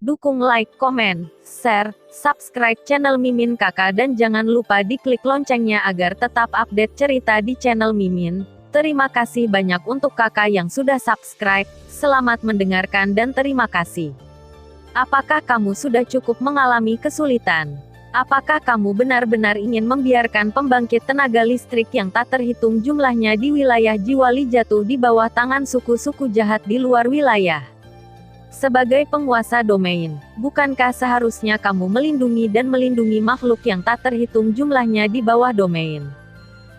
Dukung like, komen, share, subscribe channel Mimin Kakak dan jangan lupa diklik loncengnya agar tetap update cerita di channel Mimin. Terima kasih banyak untuk kakak yang sudah subscribe. Selamat mendengarkan dan terima kasih. Apakah kamu sudah cukup mengalami kesulitan? Apakah kamu benar-benar ingin membiarkan pembangkit tenaga listrik yang tak terhitung jumlahnya di wilayah Jiwali jatuh di bawah tangan suku-suku jahat di luar wilayah? Sebagai penguasa domain, bukankah seharusnya kamu melindungi dan melindungi makhluk yang tak terhitung jumlahnya di bawah domain?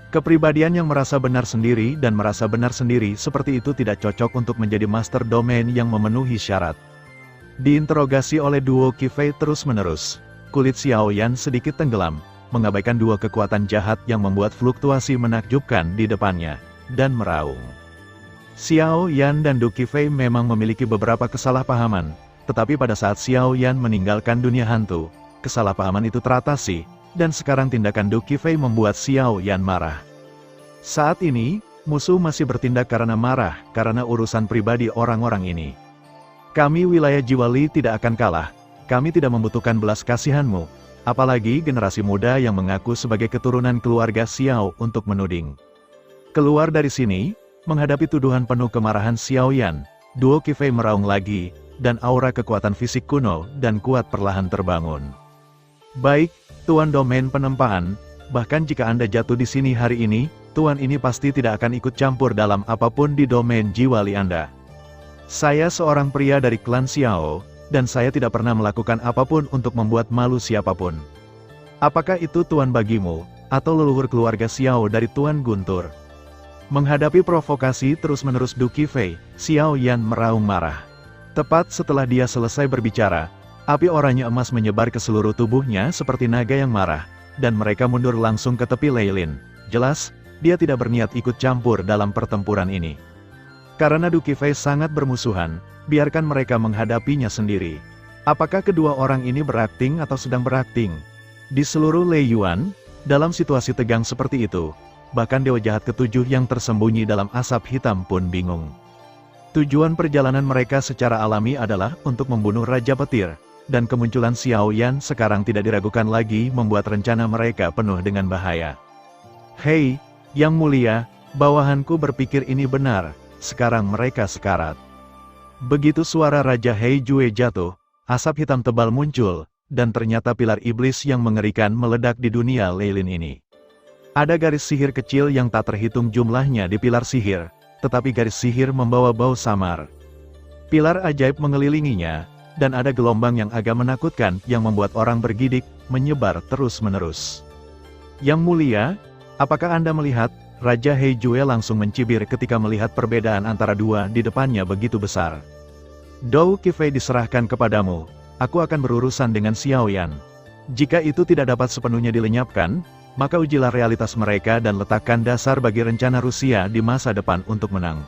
Kepribadian yang merasa benar sendiri dan merasa benar sendiri seperti itu tidak cocok untuk menjadi master domain yang memenuhi syarat. Diinterogasi oleh duo Qifei terus-menerus. Kulit Xiao Yan sedikit tenggelam, mengabaikan dua kekuatan jahat yang membuat fluktuasi menakjubkan di depannya, dan meraung. Xiao Yan dan Du Qifei memang memiliki beberapa kesalahpahaman, tetapi pada saat Xiao Yan meninggalkan dunia hantu, kesalahpahaman itu teratasi, dan sekarang tindakan Du Qifei membuat Xiao Yan marah. Saat ini, musuh masih bertindak karena marah, karena urusan pribadi orang-orang ini. Kami wilayah Jiwali tidak akan kalah. Kami tidak membutuhkan belas kasihanmu, apalagi generasi muda yang mengaku sebagai keturunan keluarga Xiao untuk menuding. Keluar dari sini, menghadapi tuduhan penuh kemarahan Xiao Yan, duo Qifei meraung lagi, dan aura kekuatan fisik kuno dan kuat perlahan terbangun. Baik, Tuan Domain Penempaan, bahkan jika Anda jatuh di sini hari ini, Tuan ini pasti tidak akan ikut campur dalam apapun di domain Jiwali Anda. Saya seorang pria dari klan Xiao, dan saya tidak pernah melakukan apapun untuk membuat malu siapapun. Apakah itu Tuan bagimu, atau leluhur keluarga Xiao dari Tuan Guntur? Menghadapi provokasi terus-menerus Du Qifei, Xiao Yan meraung marah. Tepat setelah dia selesai berbicara, api oranye emas menyebar ke seluruh tubuhnya seperti naga yang marah, dan mereka mundur langsung ke tepi Lei Lin. Jelas, dia tidak berniat ikut campur dalam pertempuran ini. Karena Du Qifei sangat bermusuhan, biarkan mereka menghadapinya sendiri. Apakah kedua orang ini berakting atau sedang berakting? Di seluruh Lei Yuan, dalam situasi tegang seperti itu, bahkan Dewa Jahat ketujuh yang tersembunyi dalam asap hitam pun bingung. Tujuan perjalanan mereka secara alami adalah untuk membunuh Raja Petir, dan kemunculan Xiao Yan sekarang tidak diragukan lagi membuat rencana mereka penuh dengan bahaya. Hei, Yang Mulia, bawahanku berpikir ini benar, sekarang mereka sekarat. Begitu suara Raja Hei Jue jatuh, asap hitam tebal muncul, dan ternyata pilar iblis yang mengerikan meledak di dunia Lei Lin ini. Ada garis sihir kecil yang tak terhitung jumlahnya di pilar sihir, tetapi garis sihir membawa bau samar. Pilar ajaib mengelilinginya, dan ada gelombang yang agak menakutkan yang membuat orang bergidik, menyebar terus-menerus. Yang Mulia, apakah Anda melihat? Raja Hei Jue langsung mencibir ketika melihat perbedaan antara dua di depannya begitu besar. Dou Qifei diserahkan kepadamu, aku akan berurusan dengan Xiao Yan. Jika itu tidak dapat sepenuhnya dilenyapkan, maka ujilah realitas mereka dan letakkan dasar bagi rencana Rusia di masa depan untuk menang.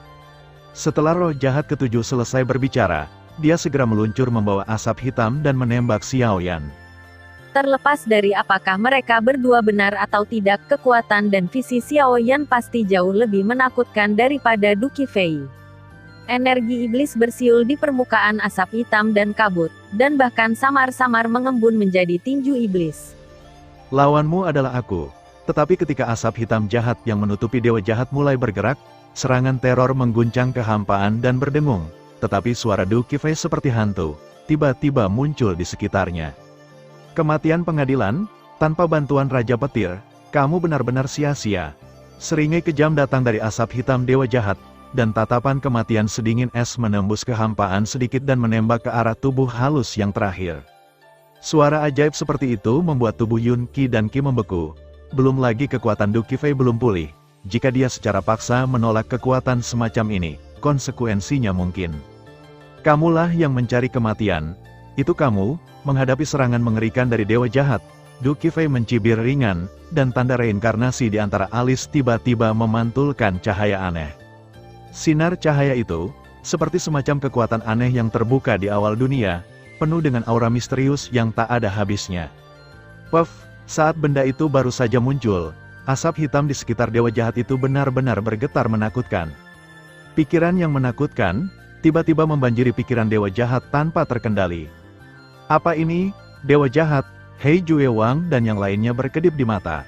Setelah roh jahat ketujuh selesai berbicara, dia segera meluncur membawa asap hitam dan menembak Xiao Yan. Terlepas dari apakah mereka berdua benar atau tidak, kekuatan dan visi Xiao Yan pasti jauh lebih menakutkan daripada Du Qifei. Energi iblis bersiul di permukaan asap hitam dan kabut, dan bahkan samar-samar mengembun menjadi tinju iblis. Lawanmu adalah aku. Tetapi ketika asap hitam jahat yang menutupi Dewa Jahat mulai bergerak, serangan teror mengguncang kehampaan dan berdengung, tetapi suara Du Qifei seperti hantu, tiba-tiba muncul di sekitarnya. Kematian pengadilan, tanpa bantuan Raja Petir, kamu benar-benar sia-sia. Seringai kejam datang dari asap hitam Dewa Jahat, dan tatapan kematian sedingin es menembus kehampaan sedikit dan menembak ke arah tubuh halus yang terakhir. Suara ajaib seperti itu membuat tubuh Yun Qi dan Qi membeku. Belum lagi kekuatan Du Qifei belum pulih. Jika dia secara paksa menolak kekuatan semacam ini, konsekuensinya mungkin. Kamulah yang mencari kematian. Itu kamu, menghadapi serangan mengerikan dari Dewa Jahat. Du Qifei mencibir ringan, dan tanda reinkarnasi di antara alis tiba-tiba memantulkan cahaya aneh. Sinar cahaya itu, seperti semacam kekuatan aneh yang terbuka di awal dunia, penuh dengan aura misterius yang tak ada habisnya. Puff, saat benda itu baru saja muncul, asap hitam di sekitar Dewa Jahat itu benar-benar bergetar menakutkan. Pikiran yang menakutkan, tiba-tiba membanjiri pikiran Dewa Jahat tanpa terkendali. Apa ini? Dewa jahat, Hei Jue Wang dan yang lainnya berkedip di mata.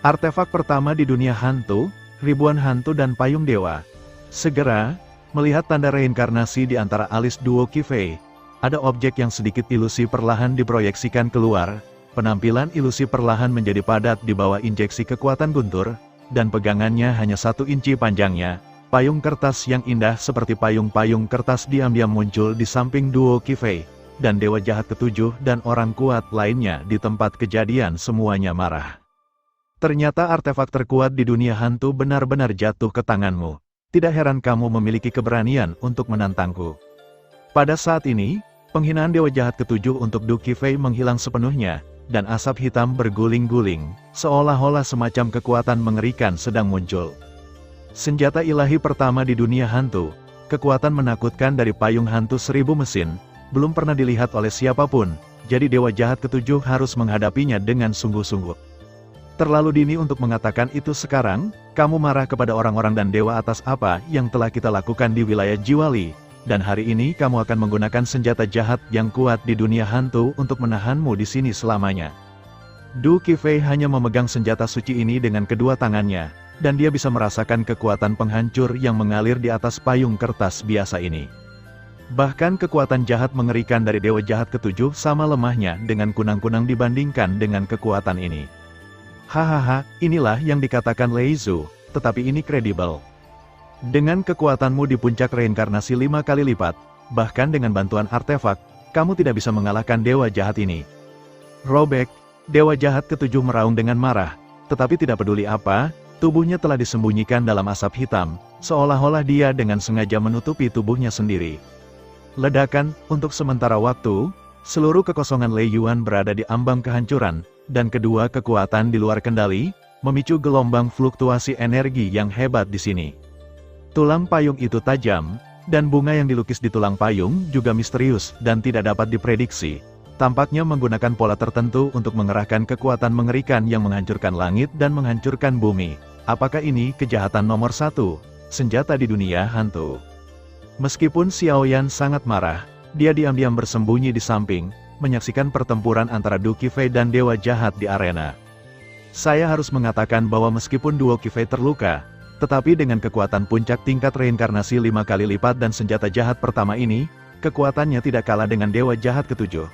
Artefak pertama di dunia hantu, ribuan hantu dan payung dewa. Segera, melihat tanda reinkarnasi di antara alis duo Qifei, ada objek yang sedikit ilusi perlahan diproyeksikan keluar, penampilan ilusi perlahan menjadi padat di bawah injeksi kekuatan guntur, dan pegangannya hanya 1 inci panjangnya. Payung kertas yang indah seperti payung-payung kertas diam-diam muncul di samping duo Qifei, dan dewa jahat ketujuh dan orang kuat lainnya di tempat kejadian semuanya marah. Ternyata artefak terkuat di dunia hantu benar-benar jatuh ke tanganmu. Tidak heran kamu memiliki keberanian untuk menantangku. Pada saat ini, penghinaan dewa jahat ketujuh untuk Du Qifei menghilang sepenuhnya, dan asap hitam berguling-guling, seolah-olah semacam kekuatan mengerikan sedang muncul. Senjata ilahi pertama di dunia hantu, kekuatan menakutkan dari payung hantu 1000 mesin, belum pernah dilihat oleh siapapun, jadi dewa jahat ketujuh harus menghadapinya dengan sungguh-sungguh. Terlalu dini untuk mengatakan itu sekarang, kamu marah kepada orang-orang dan dewa atas apa yang telah kita lakukan di wilayah Jiwali, dan hari ini kamu akan menggunakan senjata jahat yang kuat di dunia hantu untuk menahanmu di sini selamanya. Du Qifei hanya memegang senjata suci ini dengan kedua tangannya, dan dia bisa merasakan kekuatan penghancur yang mengalir di atas payung kertas biasa ini. Bahkan kekuatan jahat mengerikan dari dewa jahat ketujuh sama lemahnya dengan kunang-kunang dibandingkan dengan kekuatan ini. Hahaha, inilah yang dikatakan Lei Zhu, tetapi ini kredibel. Dengan kekuatanmu di puncak reinkarnasi 5 kali lipat, bahkan dengan bantuan artefak, kamu tidak bisa mengalahkan dewa jahat ini. Robek, dewa jahat ketujuh meraung dengan marah, tetapi tidak peduli apa, tubuhnya telah disembunyikan dalam asap hitam, seolah-olah dia dengan sengaja menutupi tubuhnya sendiri. Ledakan, untuk sementara waktu, seluruh kekosongan Lei Yuan berada di ambang kehancuran, dan kedua kekuatan di luar kendali, memicu gelombang fluktuasi energi yang hebat di sini. Tulang payung itu tajam, dan bunga yang dilukis di tulang payung juga misterius dan tidak dapat diprediksi. Tampaknya menggunakan pola tertentu untuk mengerahkan kekuatan mengerikan yang menghancurkan langit dan menghancurkan bumi. Apakah ini kejahatan nomor 1, senjata di dunia hantu? Meskipun Xiaoyan sangat marah, dia diam-diam bersembunyi di samping, menyaksikan pertempuran antara Du Qifei dan dewa jahat di arena. Saya harus mengatakan bahwa meskipun duo Qifei terluka, tetapi dengan kekuatan puncak tingkat reinkarnasi 5 kali lipat dan senjata jahat pertama ini, kekuatannya tidak kalah dengan dewa jahat ketujuh.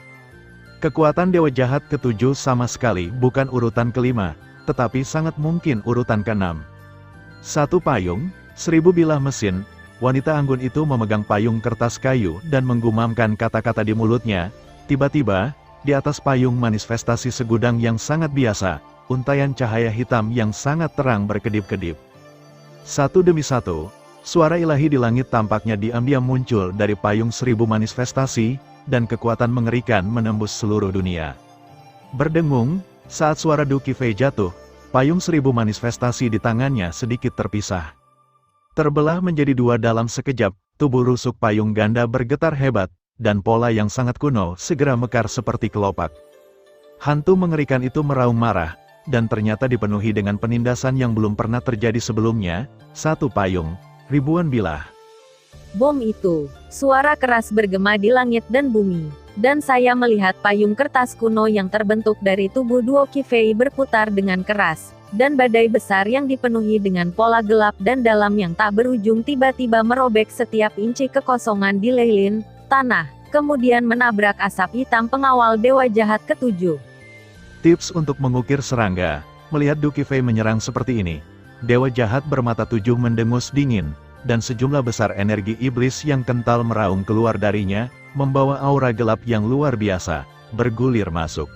Kekuatan dewa jahat ketujuh sama sekali bukan urutan kelima, tetapi sangat mungkin urutan keenam. 1 payung, 1000 bilah mesin. Wanita anggun itu memegang payung kertas kayu dan menggumamkan kata-kata di mulutnya. Tiba-tiba, di atas payung manifestasi segudang yang sangat biasa, untaian cahaya hitam yang sangat terang berkedip-kedip. Satu demi satu, suara ilahi di langit tampaknya diam-diam muncul dari payung 1000 manifestasi, dan kekuatan mengerikan menembus seluruh dunia. Berdengung, saat suara Du Qifei jatuh, payung 1000 manifestasi di tangannya sedikit terpisah. Terbelah menjadi 2 dalam sekejap, tubuh rusuk payung ganda bergetar hebat, dan pola yang sangat kuno segera mekar seperti kelopak. Hantu mengerikan itu meraung marah, dan ternyata dipenuhi dengan penindasan yang belum pernah terjadi sebelumnya. 1 payung, ribuan bilah. Bom itu, suara keras bergema di langit dan bumi, dan saya melihat payung kertas kuno yang terbentuk dari tubuh duo Qifei berputar dengan keras, dan badai besar yang dipenuhi dengan pola gelap dan dalam yang tak berujung tiba-tiba merobek setiap inci kekosongan di lilin tanah, kemudian menabrak asap hitam pengawal dewa jahat ketujuh. Tips untuk mengukir serangga. Melihat Du Qifei menyerang seperti ini, dewa jahat bermata 7 mendengus dingin, dan sejumlah besar energi iblis yang kental meraung keluar darinya, membawa aura gelap yang luar biasa, bergulir masuk.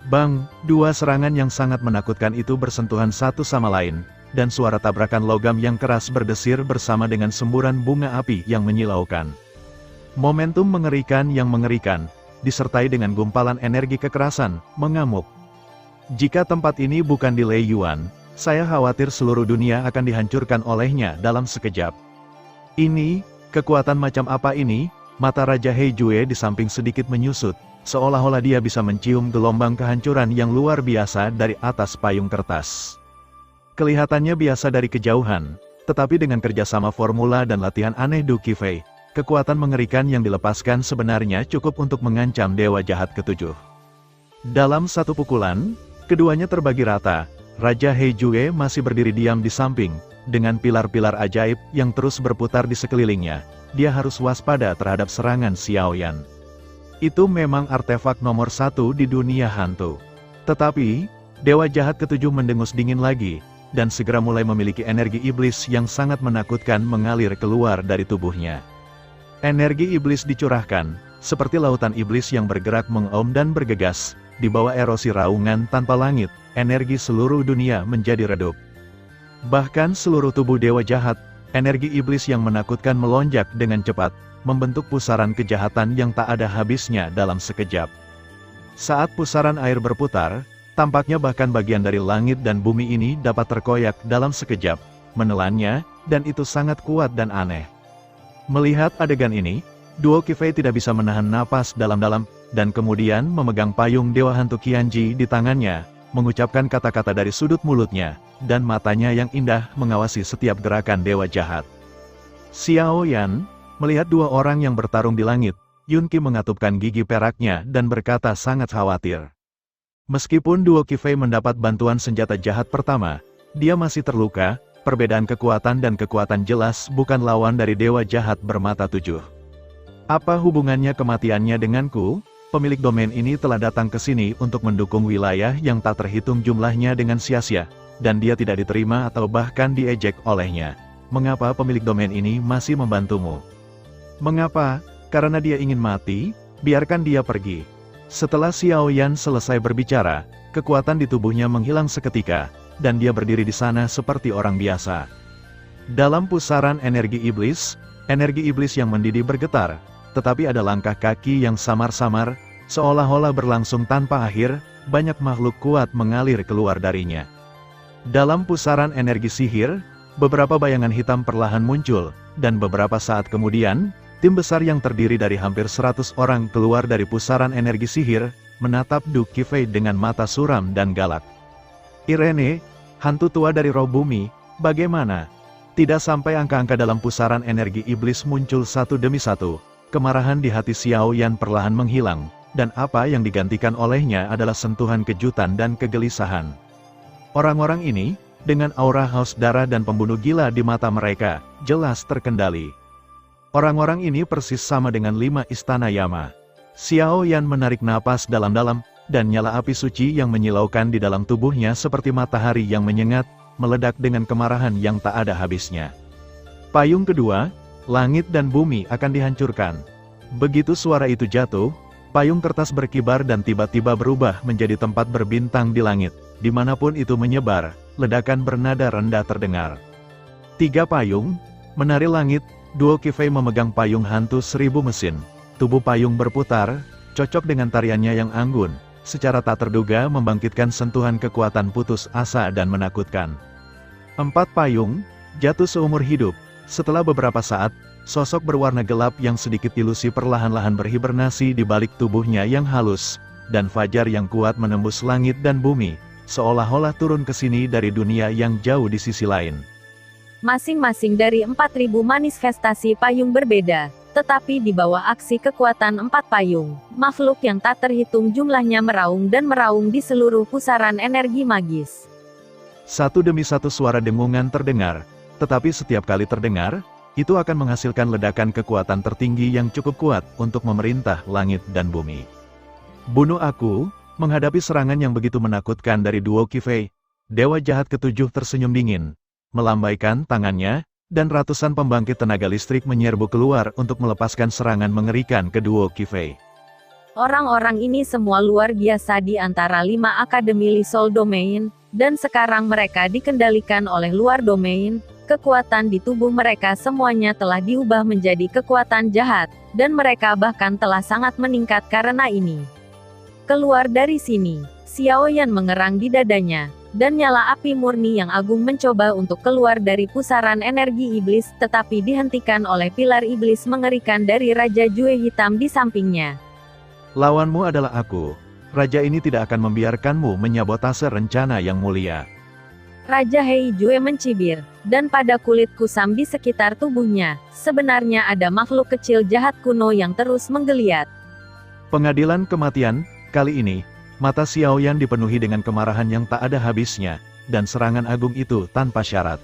Bang, 2 serangan yang sangat menakutkan itu bersentuhan satu sama lain, dan suara tabrakan logam yang keras berdesir bersama dengan semburan bunga api yang menyilaukan. Momentum mengerikan yang mengerikan, disertai dengan gumpalan energi kekerasan, mengamuk. Jika tempat ini bukan di Lei Yuan, saya khawatir seluruh dunia akan dihancurkan olehnya dalam sekejap. Ini, kekuatan macam apa ini? Mata Raja Hei Jue di samping sedikit menyusut, seolah-olah dia bisa mencium gelombang kehancuran yang luar biasa dari atas payung kertas. Kelihatannya biasa dari kejauhan, tetapi dengan kerjasama formula dan latihan aneh Du Qifei, kekuatan mengerikan yang dilepaskan sebenarnya cukup untuk mengancam dewa jahat ketujuh. Dalam satu pukulan, keduanya terbagi rata. Raja Heijue masih berdiri diam di samping, dengan pilar-pilar ajaib yang terus berputar di sekelilingnya. Dia harus waspada terhadap serangan Xiaoyan. Itu memang artefak nomor 1 di dunia hantu. Tetapi, dewa jahat ketujuh mendengus dingin lagi, dan segera mulai memiliki energi iblis yang sangat menakutkan mengalir keluar dari tubuhnya. Energi iblis dicurahkan, seperti lautan iblis yang bergerak mengaum dan bergegas, di bawah erosi raungan tanpa langit, energi seluruh dunia menjadi redup. Bahkan seluruh tubuh dewa jahat, energi iblis yang menakutkan melonjak dengan cepat, membentuk pusaran kejahatan yang tak ada habisnya dalam sekejap. Saat pusaran air berputar, tampaknya bahkan bagian dari langit dan bumi ini dapat terkoyak dalam sekejap, menelannya, dan itu sangat kuat dan aneh. Melihat adegan ini, duo Qifei tidak bisa menahan napas dalam-dalam, dan kemudian memegang payung dewa hantu Qianji di tangannya, mengucapkan kata-kata dari sudut mulutnya, dan matanya yang indah mengawasi setiap gerakan dewa jahat. Xiaoyan melihat dua orang yang bertarung di langit. Yun Qi mengatupkan gigi peraknya dan berkata sangat khawatir. Meskipun duo Qifei mendapat bantuan senjata jahat pertama, dia masih terluka. Perbedaan kekuatan dan kekuatan jelas bukan lawan dari dewa jahat bermata 7. Apa hubungannya kematiannya denganku? Pemilik domain ini telah datang ke sini untuk mendukung wilayah yang tak terhitung jumlahnya dengan sia-sia, dan dia tidak diterima atau bahkan diejek olehnya. Mengapa pemilik domain ini masih membantumu? Mengapa? Karena dia ingin mati? Biarkan dia pergi. Setelah Xiaoyan selesai berbicara, kekuatan di tubuhnya menghilang seketika, dan dia berdiri di sana seperti orang biasa. Dalam pusaran energi iblis yang mendidih bergetar, tetapi ada langkah kaki yang samar-samar, seolah-olah berlangsung tanpa akhir, banyak makhluk kuat mengalir keluar darinya. Dalam pusaran energi sihir, beberapa bayangan hitam perlahan muncul, dan beberapa saat kemudian, tim besar yang terdiri dari hampir 100 orang keluar dari pusaran energi sihir, menatap Du Qifei dengan mata suram dan galak. Irene, hantu tua dari roh bumi, bagaimana? Tidak sampai angka-angka dalam pusaran energi iblis muncul satu demi satu. Kemarahan di hati Xiaoyan perlahan menghilang, dan apa yang digantikan olehnya adalah sentuhan kejutan dan kegelisahan. Orang-orang ini, dengan aura haus darah dan pembunuh gila di mata mereka, jelas terkendali. Orang-orang ini persis sama dengan 5 istana Yama. Xiaoyan menarik napas dalam-dalam, dan nyala api suci yang menyilaukan di dalam tubuhnya seperti matahari yang menyengat, meledak dengan kemarahan yang tak ada habisnya. Payung kedua, langit dan bumi akan dihancurkan. Begitu suara itu jatuh, payung kertas berkibar dan tiba-tiba berubah menjadi tempat berbintang di langit. Dimanapun itu menyebar, ledakan bernada rendah terdengar. 3 payung, menari langit, duo Qifei memegang payung hantu 1000 mesin. Tubuh payung berputar, cocok dengan tariannya yang anggun, secara tak terduga membangkitkan sentuhan kekuatan putus asa dan menakutkan. 4 payung, jatuh seumur hidup. Setelah beberapa saat, sosok berwarna gelap yang sedikit ilusi perlahan-lahan berhibernasi di balik tubuhnya yang halus, dan fajar yang kuat menembus langit dan bumi, seolah-olah turun ke sini dari dunia yang jauh di sisi lain. Masing-masing dari 4.000 manifestasi payung berbeda, tetapi di bawah aksi kekuatan 4 payung, makhluk yang tak terhitung jumlahnya meraung dan meraung di seluruh pusaran energi magis. Satu demi satu suara dengungan terdengar, tetapi setiap kali terdengar, itu akan menghasilkan ledakan kekuatan tertinggi yang cukup kuat untuk memerintah langit dan bumi. Bunuh aku. Menghadapi serangan yang begitu menakutkan dari duo Qifei, dewa jahat ketujuh tersenyum dingin, melambaikan tangannya, dan ratusan pembangkit tenaga listrik menyerbu keluar untuk melepaskan serangan mengerikan ke duo Qifei. Orang-orang ini semua luar biasa di antara 5 Akademi Lisol Domain, dan sekarang mereka dikendalikan oleh luar domain. Kekuatan di tubuh mereka semuanya telah diubah menjadi kekuatan jahat, dan mereka bahkan telah sangat meningkat karena ini. Keluar dari sini, Xiaoyan mengerang di dadanya, dan nyala api murni yang agung mencoba untuk keluar dari pusaran energi iblis, tetapi dihentikan oleh pilar iblis mengerikan dari Raja Jue hitam di sampingnya. Lawanmu adalah aku. Raja ini tidak akan membiarkanmu menyabotase rencana yang mulia. Raja Heijue mencibir, dan pada kulit kusam di sekitar tubuhnya, sebenarnya ada makhluk kecil jahat kuno yang terus menggeliat. Pengadilan kematian, kali ini, mata Xiaoyan dipenuhi dengan kemarahan yang tak ada habisnya, dan serangan agung itu tanpa syarat.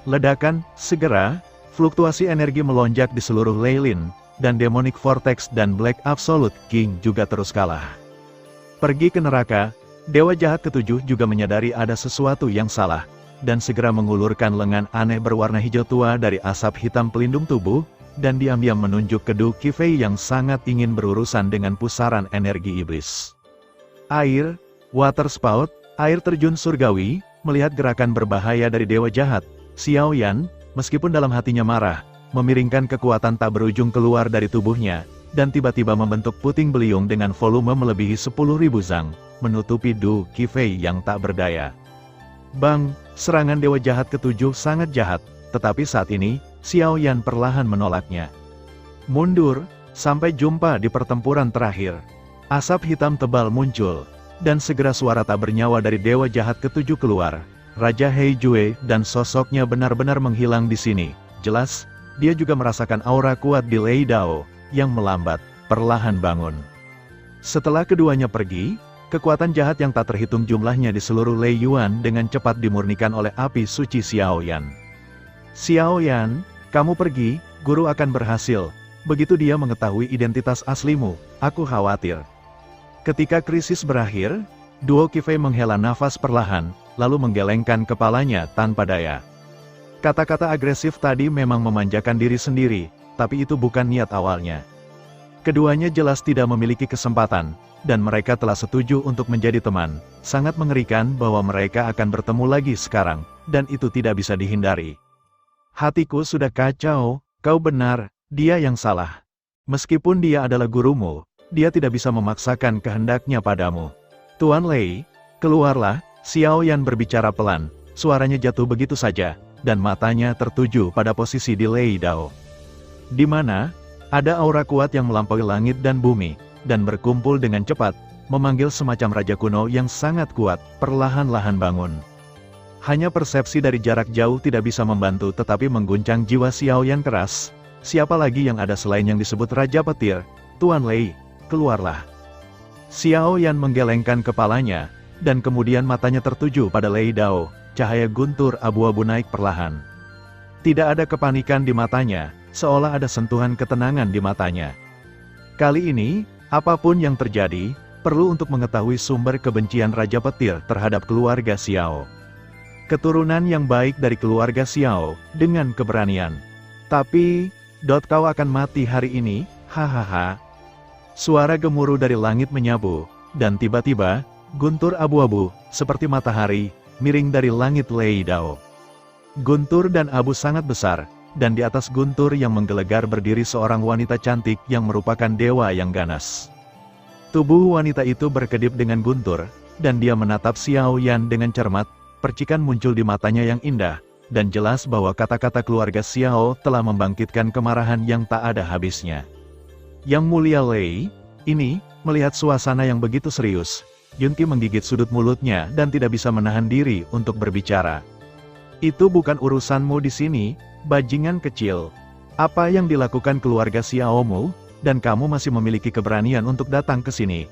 Ledakan, segera, fluktuasi energi melonjak di seluruh Leylin, dan Demonic Vortex dan Black Absolute King juga terus kalah. Pergi ke neraka, Dewa Jahat ketujuh juga menyadari ada sesuatu yang salah, dan segera mengulurkan lengan aneh berwarna hijau tua dari asap hitam pelindung tubuh, dan diam-diam menunjuk ke Du Qifei yang sangat ingin berurusan dengan pusaran energi iblis. Air, water spout, air terjun surgawi, melihat gerakan berbahaya dari Dewa Jahat, Xiaoyan, meskipun dalam hatinya marah, memiringkan kekuatan tak berujung keluar dari tubuhnya, dan tiba-tiba membentuk puting beliung dengan volume melebihi 10.000 zang, menutupi Du Qifei yang tak berdaya. Bang, serangan Dewa Jahat ketujuh sangat jahat, tetapi saat ini, Xiaoyan perlahan menolaknya. Mundur, sampai jumpa di pertempuran terakhir. Asap hitam tebal muncul, dan segera suara tak bernyawa dari Dewa Jahat ketujuh keluar. Raja Heijue dan sosoknya benar-benar menghilang di sini. Jelas, dia juga merasakan aura kuat di Lei Dao, yang melambat, perlahan bangun. Setelah keduanya pergi, kekuatan jahat yang tak terhitung jumlahnya di seluruh Lei Yuan dengan cepat dimurnikan oleh api suci Xiaoyan. Xiaoyan, kamu pergi, guru akan berhasil. Begitu dia mengetahui identitas aslimu, aku khawatir. Ketika krisis berakhir, Duo Qifei menghela nafas perlahan, lalu menggelengkan kepalanya tanpa daya. Kata-kata agresif tadi memang memanjakan diri sendiri, tapi itu bukan niat awalnya. Keduanya jelas tidak memiliki kesempatan, dan mereka telah setuju untuk menjadi teman. Sangat mengerikan bahwa mereka akan bertemu lagi sekarang, dan itu tidak bisa dihindari. Hatiku sudah kacau, kau benar, dia yang salah. Meskipun dia adalah gurumu, dia tidak bisa memaksakan kehendaknya padamu. Tuan Lei, keluarlah, Xiaoyan berbicara pelan, suaranya jatuh begitu saja, dan matanya tertuju pada posisi di Lei Dao. Di mana? Ada aura kuat yang melampaui langit dan bumi, dan berkumpul dengan cepat, memanggil semacam raja kuno yang sangat kuat, perlahan-lahan bangun. Hanya persepsi dari jarak jauh tidak bisa membantu tetapi mengguncang jiwa Xiaoyan keras. Siapa lagi yang ada selain yang disebut Raja Petir? Tuan Lei, keluarlah. Xiaoyan menggelengkan kepalanya, dan kemudian matanya tertuju pada Lei Dao, cahaya guntur abu-abu naik perlahan. Tidak ada kepanikan di matanya, seolah ada sentuhan ketenangan di matanya. Kali ini, apapun yang terjadi, perlu untuk mengetahui sumber kebencian Raja Petir terhadap keluarga Xiao. Keturunan yang baik dari keluarga Xiao, dengan keberanian. Tapi, kau akan mati hari ini, hahaha. Suara gemuruh dari langit menyabu, dan tiba-tiba, guntur abu-abu, seperti matahari, miring dari langit Lei Dao. Guntur dan abu sangat besar, dan di atas guntur yang menggelegar berdiri seorang wanita cantik yang merupakan dewa yang ganas. Tubuh wanita itu berkedip dengan guntur, dan dia menatap Xiaoyan dengan cermat, percikan muncul di matanya yang indah, dan jelas bahwa kata-kata keluarga Xiao telah membangkitkan kemarahan yang tak ada habisnya. Yang mulia Lei, ini, melihat suasana yang begitu serius, Yunqi menggigit sudut mulutnya dan tidak bisa menahan diri untuk berbicara. Itu bukan urusanmu di sini, bajingan kecil. Apa yang dilakukan keluarga Xiaomu, dan kamu masih memiliki keberanian untuk datang ke sini.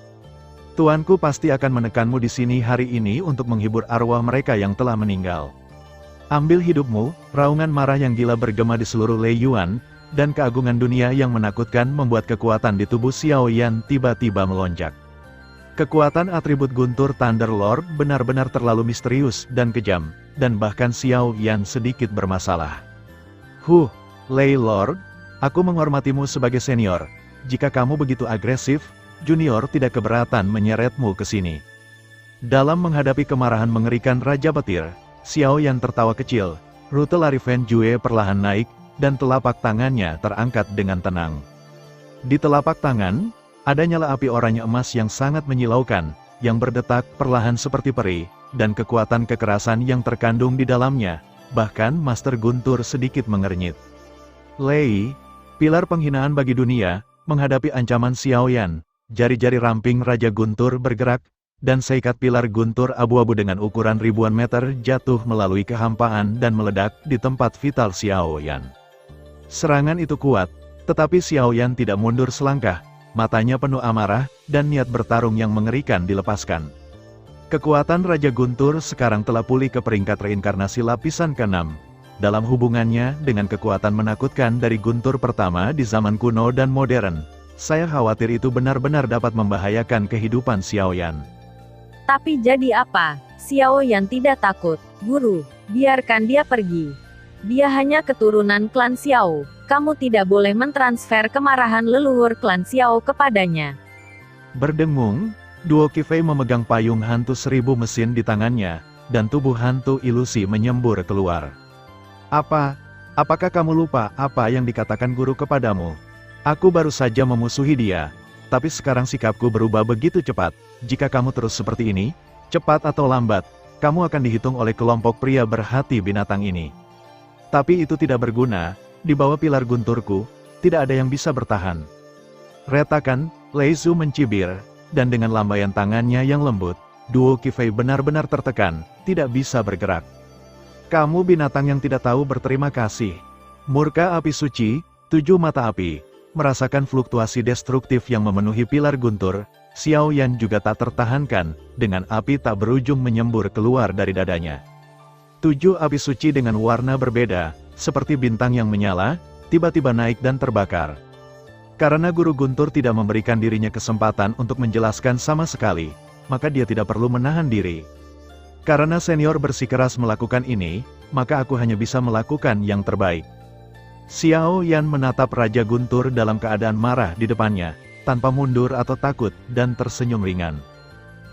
Tuanku pasti akan menekanmu di sini hari ini untuk menghibur arwah mereka yang telah meninggal. Ambil hidupmu, raungan marah yang gila bergema di seluruh Lei Yuan, dan keagungan dunia yang menakutkan membuat kekuatan di tubuh Xiaoyan tiba-tiba melonjak. Kekuatan atribut guntur Thunder Lord benar-benar terlalu misterius dan kejam, dan bahkan Xiaoyan sedikit bermasalah. Lei Lord, aku menghormatimu sebagai senior. Jika kamu begitu agresif, junior tidak keberatan menyeretmu ke sini. Dalam menghadapi kemarahan mengerikan Raja Petir, Xiaoyan tertawa kecil, rute lari Fen Jue perlahan naik, dan telapak tangannya terangkat dengan tenang. Di telapak tangan, ada nyala api oranye emas yang sangat menyilaukan, yang berdetak perlahan seperti peri, dan kekuatan kekerasan yang terkandung di dalamnya, bahkan Master Guntur sedikit mengernyit. Lei, pilar penghinaan bagi dunia, menghadapi ancaman Xiaoyan, jari-jari ramping Raja Guntur bergerak, dan seikat pilar guntur abu-abu dengan ukuran ribuan meter jatuh melalui kehampaan dan meledak di tempat vital Xiao Yan. Serangan itu kuat, tetapi Xiao Yan tidak mundur selangkah, matanya penuh amarah, dan niat bertarung yang mengerikan dilepaskan. Kekuatan Raja Guntur sekarang telah pulih ke peringkat reinkarnasi lapisan ke-6. Dalam hubungannya dengan kekuatan menakutkan dari Guntur pertama di zaman kuno dan modern, saya khawatir itu benar-benar dapat membahayakan kehidupan Xiao Yan. Tapi jadi apa? Xiao Yan tidak takut. Guru, biarkan dia pergi. Dia hanya keturunan klan Xiao. Kamu tidak boleh mentransfer kemarahan leluhur klan Xiao kepadanya. Berdengung, duo Qifei memegang payung hantu 1000 mesin di tangannya, dan tubuh hantu ilusi menyembur keluar. Apakah kamu lupa apa yang dikatakan guru kepadamu? Aku baru saja memusuhi dia, tapi sekarang sikapku berubah begitu cepat. Jika kamu terus seperti ini, cepat atau lambat, kamu akan dihitung oleh kelompok pria berhati binatang ini. Tapi itu tidak berguna, di bawah pilar gunturku, tidak ada yang bisa bertahan. Retakan, Lei Zhu mencibir, dan dengan lambaian tangannya yang lembut, duo Qifei benar-benar tertekan, tidak bisa bergerak. Kamu binatang yang tidak tahu berterima kasih. Murka api suci, 7 mata api, merasakan fluktuasi destruktif yang memenuhi pilar guntur, Xiao Yan juga tak tertahankan, dengan api tak berujung menyembur keluar dari dadanya. 7 api suci dengan warna berbeda, seperti bintang yang menyala, tiba-tiba naik dan terbakar. Karena guru guntur tidak memberikan dirinya kesempatan untuk menjelaskan sama sekali, maka dia tidak perlu menahan diri. Karena senior bersikeras melakukan ini, maka aku hanya bisa melakukan yang terbaik. Xiao Yan menatap Raja Guntur dalam keadaan marah di depannya, tanpa mundur atau takut, dan tersenyum ringan.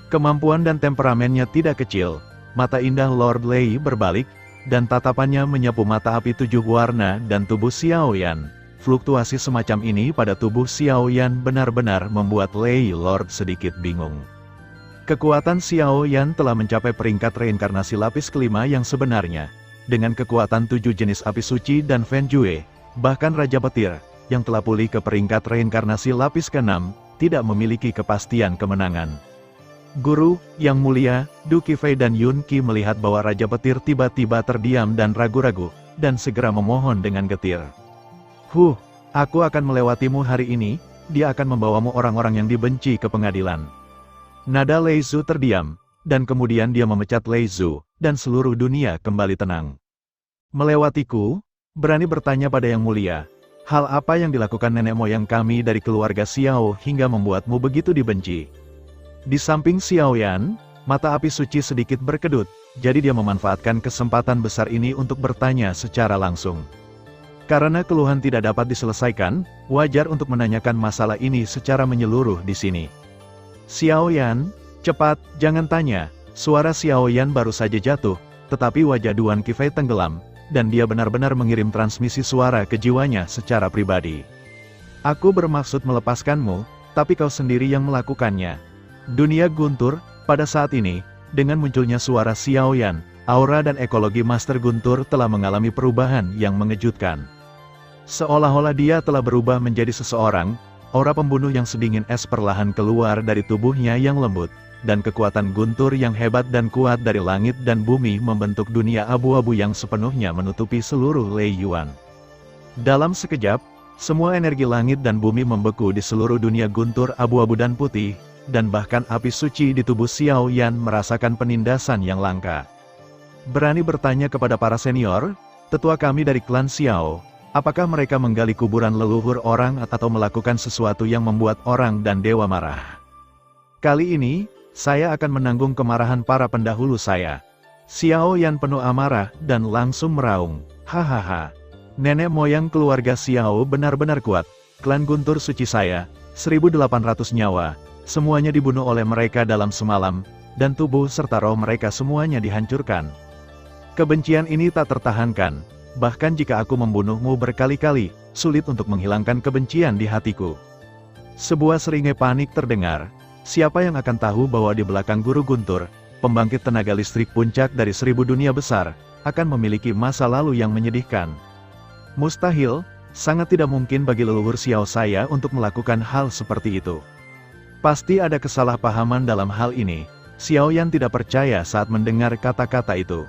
Kemampuan dan temperamennya tidak kecil, mata indah Lord Lei berbalik, dan tatapannya menyapu mata api 7 warna dan tubuh Xiao Yan. Fluktuasi semacam ini pada tubuh Xiao Yan benar-benar membuat Lei Lord sedikit bingung. Kekuatan Xiao Yan telah mencapai peringkat reinkarnasi lapis kelima yang sebenarnya. Dengan kekuatan 7 jenis api suci dan Fen Jue, bahkan Raja Petir, yang telah pulih ke peringkat reinkarnasi lapis ke-6, tidak memiliki kepastian kemenangan. Guru, Yang Mulia, Du Qifei dan Yun Qi melihat bahwa Raja Petir tiba-tiba terdiam dan ragu-ragu, dan segera memohon dengan getir. Aku akan melewatimu hari ini, dia akan membawamu orang-orang yang dibenci ke pengadilan. Nada Lei Zhu terdiam, dan kemudian dia memecat Lei Zhu, dan seluruh dunia kembali tenang. Melewatiku? Berani bertanya pada Yang Mulia, hal apa yang dilakukan nenek moyang kami dari keluarga Xiao hingga membuatmu begitu dibenci? Di samping Xiao Yan, mata api suci sedikit berkedut, jadi dia memanfaatkan kesempatan besar ini untuk bertanya secara langsung. Karena keluhan tidak dapat diselesaikan, wajar untuk menanyakan masalah ini secara menyeluruh di sini. Xiao Yan, cepat, jangan tanya. Suara Xiao Yan baru saja jatuh, tetapi wajah Duan Qifei tenggelam, dan dia benar-benar mengirim transmisi suara ke jiwanya secara pribadi. Aku bermaksud melepaskanmu, tapi kau sendiri yang melakukannya. Dunia Guntur, pada saat ini, dengan munculnya suara Xiao Yan, aura dan ekologi Master Guntur telah mengalami perubahan yang mengejutkan. Seolah-olah dia telah berubah menjadi seseorang, aura pembunuh yang sedingin es perlahan keluar dari tubuhnya yang lembut, dan kekuatan guntur yang hebat dan kuat dari langit dan bumi membentuk dunia abu-abu yang sepenuhnya menutupi seluruh Lei Yuan. Dalam sekejap, semua energi langit dan bumi membeku di seluruh dunia guntur abu-abu dan putih, dan bahkan api suci di tubuh Xiao Yan merasakan penindasan yang langka. Berani bertanya kepada para senior, tetua kami dari klan Xiao, apakah mereka menggali kuburan leluhur orang atau melakukan sesuatu yang membuat orang dan dewa marah? Kali ini, saya akan menanggung kemarahan para pendahulu saya. Xiao Yan penuh amarah dan langsung meraung. Hahaha. Nenek moyang keluarga Xiao benar-benar kuat. Klan Guntur suci saya, 1.800 nyawa, semuanya dibunuh oleh mereka dalam semalam, dan tubuh serta roh mereka semuanya dihancurkan. Kebencian ini tak tertahankan. Bahkan jika aku membunuhmu berkali-kali, sulit untuk menghilangkan kebencian di hatiku. Sebuah seringai panik terdengar. Siapa yang akan tahu bahwa di belakang Guru Guntur, pembangkit tenaga listrik puncak dari 1000 dunia besar, akan memiliki masa lalu yang menyedihkan. Mustahil, sangat tidak mungkin bagi leluhur Xiao saya untuk melakukan hal seperti itu. Pasti ada kesalahpahaman dalam hal ini, Xiaoyan tidak percaya saat mendengar kata-kata itu.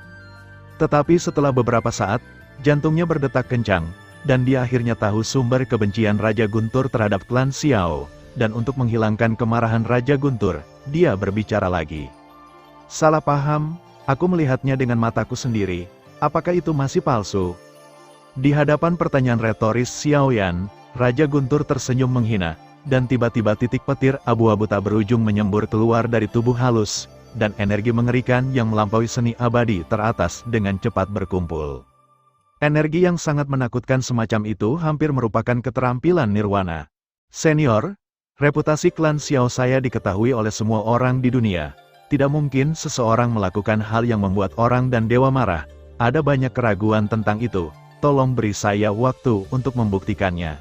Tetapi setelah beberapa saat, jantungnya berdetak kencang, dan dia akhirnya tahu sumber kebencian Raja Guntur terhadap klan Xiao, dan untuk menghilangkan kemarahan Raja Guntur, dia berbicara lagi. Salah paham, aku melihatnya dengan mataku sendiri, apakah itu masih palsu? Di hadapan pertanyaan retoris Xiaoyan, Raja Guntur tersenyum menghina, dan tiba-tiba titik petir abu-abu tak berujung menyembur keluar dari tubuh halus, dan energi mengerikan yang melampaui seni abadi teratas dengan cepat berkumpul. Energi yang sangat menakutkan semacam itu hampir merupakan keterampilan nirwana. Senior, reputasi klan Xiao saya diketahui oleh semua orang di dunia. Tidak mungkin seseorang melakukan hal yang membuat orang dan dewa marah. Ada banyak keraguan tentang itu, tolong beri saya waktu untuk membuktikannya.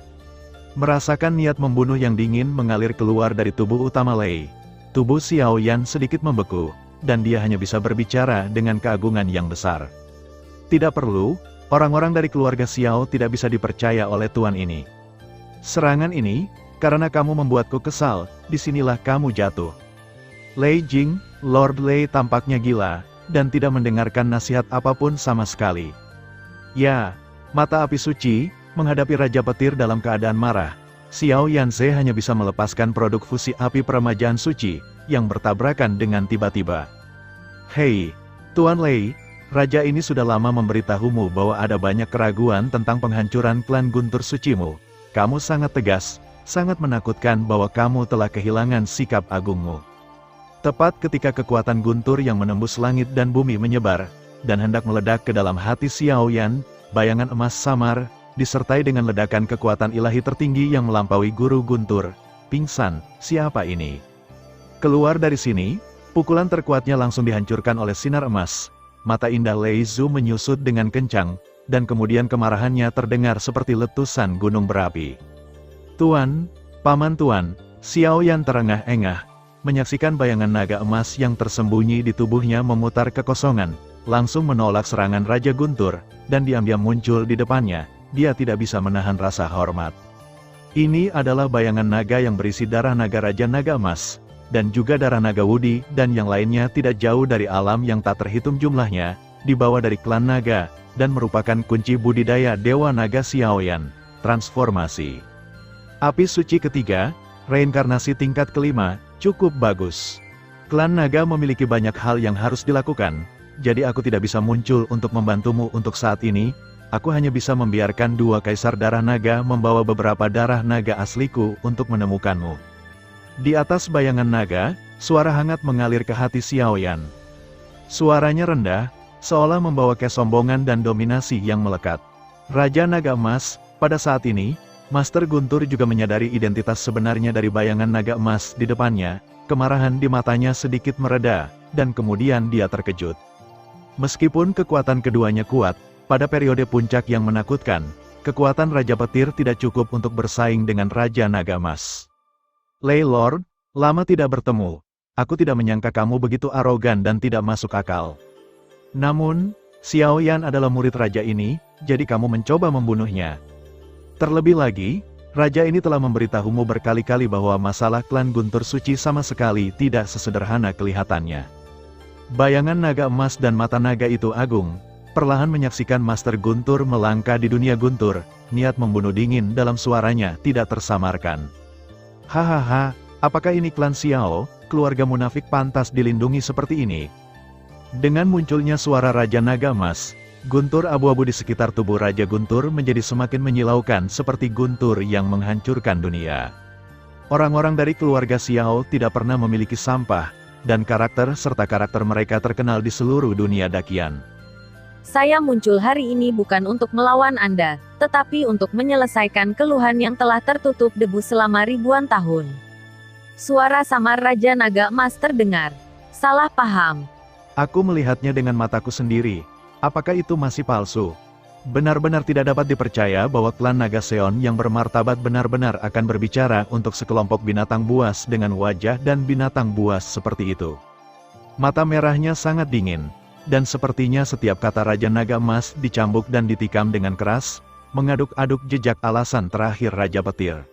Merasakan niat membunuh yang dingin mengalir keluar dari tubuh utama Lei. Tubuh Xiaoyan sedikit membeku, dan dia hanya bisa berbicara dengan keagungan yang besar. Tidak perlu, orang-orang dari keluarga Xiao tidak bisa dipercaya oleh tuan ini. Serangan ini, karena kamu membuatku kesal, disinilah kamu jatuh. Lei Jing, Lord Lei tampaknya gila, dan tidak mendengarkan nasihat apapun sama sekali. Ya, mata api suci, menghadapi Raja Petir dalam keadaan marah, Xiao Yanze hanya bisa melepaskan produk fusi api peremajaan suci, yang bertabrakan dengan tiba-tiba. Hei, Tuan Lei, Raja ini sudah lama memberitahumu bahwa ada banyak keraguan tentang penghancuran klan Guntur Sucimu. Kamu sangat tegas, sangat menakutkan bahwa kamu telah kehilangan sikap agungmu. Tepat ketika kekuatan Guntur yang menembus langit dan bumi menyebar, dan hendak meledak ke dalam hati Xiaoyan, bayangan emas samar, disertai dengan ledakan kekuatan ilahi tertinggi yang melampaui guru Guntur. Pingsan, siapa ini? Keluar dari sini, pukulan terkuatnya langsung dihancurkan oleh sinar emas. Mata indah Lei Zhu menyusut dengan kencang, dan kemudian kemarahannya terdengar seperti letusan gunung berapi. Tuan, Paman Tuan, Xiaoyan terengah-engah, menyaksikan bayangan naga emas yang tersembunyi di tubuhnya memutar kekosongan, langsung menolak serangan Raja Guntur, dan diam-diam muncul di depannya. Dia tidak bisa menahan rasa hormat. Ini adalah bayangan naga yang berisi darah naga Raja Naga Emas, dan juga darah naga Wudi, dan yang lainnya tidak jauh dari alam yang tak terhitung jumlahnya, dibawa dari klan naga, dan merupakan kunci budidaya Dewa Naga Xiaoyan, transformasi. Api suci ketiga, reinkarnasi tingkat kelima, cukup bagus. Klan naga memiliki banyak hal yang harus dilakukan, jadi aku tidak bisa muncul untuk membantumu untuk saat ini. Aku hanya bisa membiarkan dua kaisar darah naga membawa beberapa darah naga asliku untuk menemukanmu. Di atas bayangan naga, suara hangat mengalir ke hati Xiaoyan. Suaranya rendah, seolah membawa kesombongan dan dominasi yang melekat. Raja Naga Emas, pada saat ini, Master Guntur juga menyadari identitas sebenarnya dari bayangan naga emas di depannya. Kemarahan di matanya sedikit mereda, dan kemudian dia terkejut. Meskipun kekuatan keduanya kuat, pada periode puncak yang menakutkan, kekuatan Raja Petir tidak cukup untuk bersaing dengan Raja Naga Emas. Lei Lord, lama tidak bertemu. Aku tidak menyangka kamu begitu arogan dan tidak masuk akal. Namun, Xiaoyan adalah murid raja ini, jadi kamu mencoba membunuhnya. Terlebih lagi, raja ini telah memberitahumu berkali-kali bahwa masalah klan Guntur Suci sama sekali tidak sesederhana kelihatannya. Bayangan naga emas dan mata naga itu agung, perlahan menyaksikan Master Guntur melangkah di dunia Guntur, niat membunuh dingin dalam suaranya tidak tersamarkan. Hahaha, apakah ini klan Xiao, keluarga munafik pantas dilindungi seperti ini? Dengan munculnya suara Raja Naga Emas, guntur abu-abu di sekitar tubuh Raja Guntur menjadi semakin menyilaukan seperti guntur yang menghancurkan dunia. Orang-orang dari keluarga Xiao tidak pernah memiliki sampah, dan karakter serta karakter mereka terkenal di seluruh dunia dakian. Saya muncul hari ini bukan untuk melawan Anda, tetapi untuk menyelesaikan keluhan yang telah tertutup debu selama ribuan tahun. Suara samar Raja Naga Emas terdengar. Salah paham. Aku melihatnya dengan mataku sendiri. Apakah itu masih palsu? Benar-benar tidak dapat dipercaya bahwa klan Naga Seon yang bermartabat benar-benar akan berbicara untuk sekelompok binatang buas dengan wajah dan binatang buas seperti itu. Mata merahnya sangat dingin. Dan sepertinya setiap kata Raja Naga Emas dicambuk dan ditikam dengan keras, mengaduk-aduk jejak alasan terakhir Raja Petir.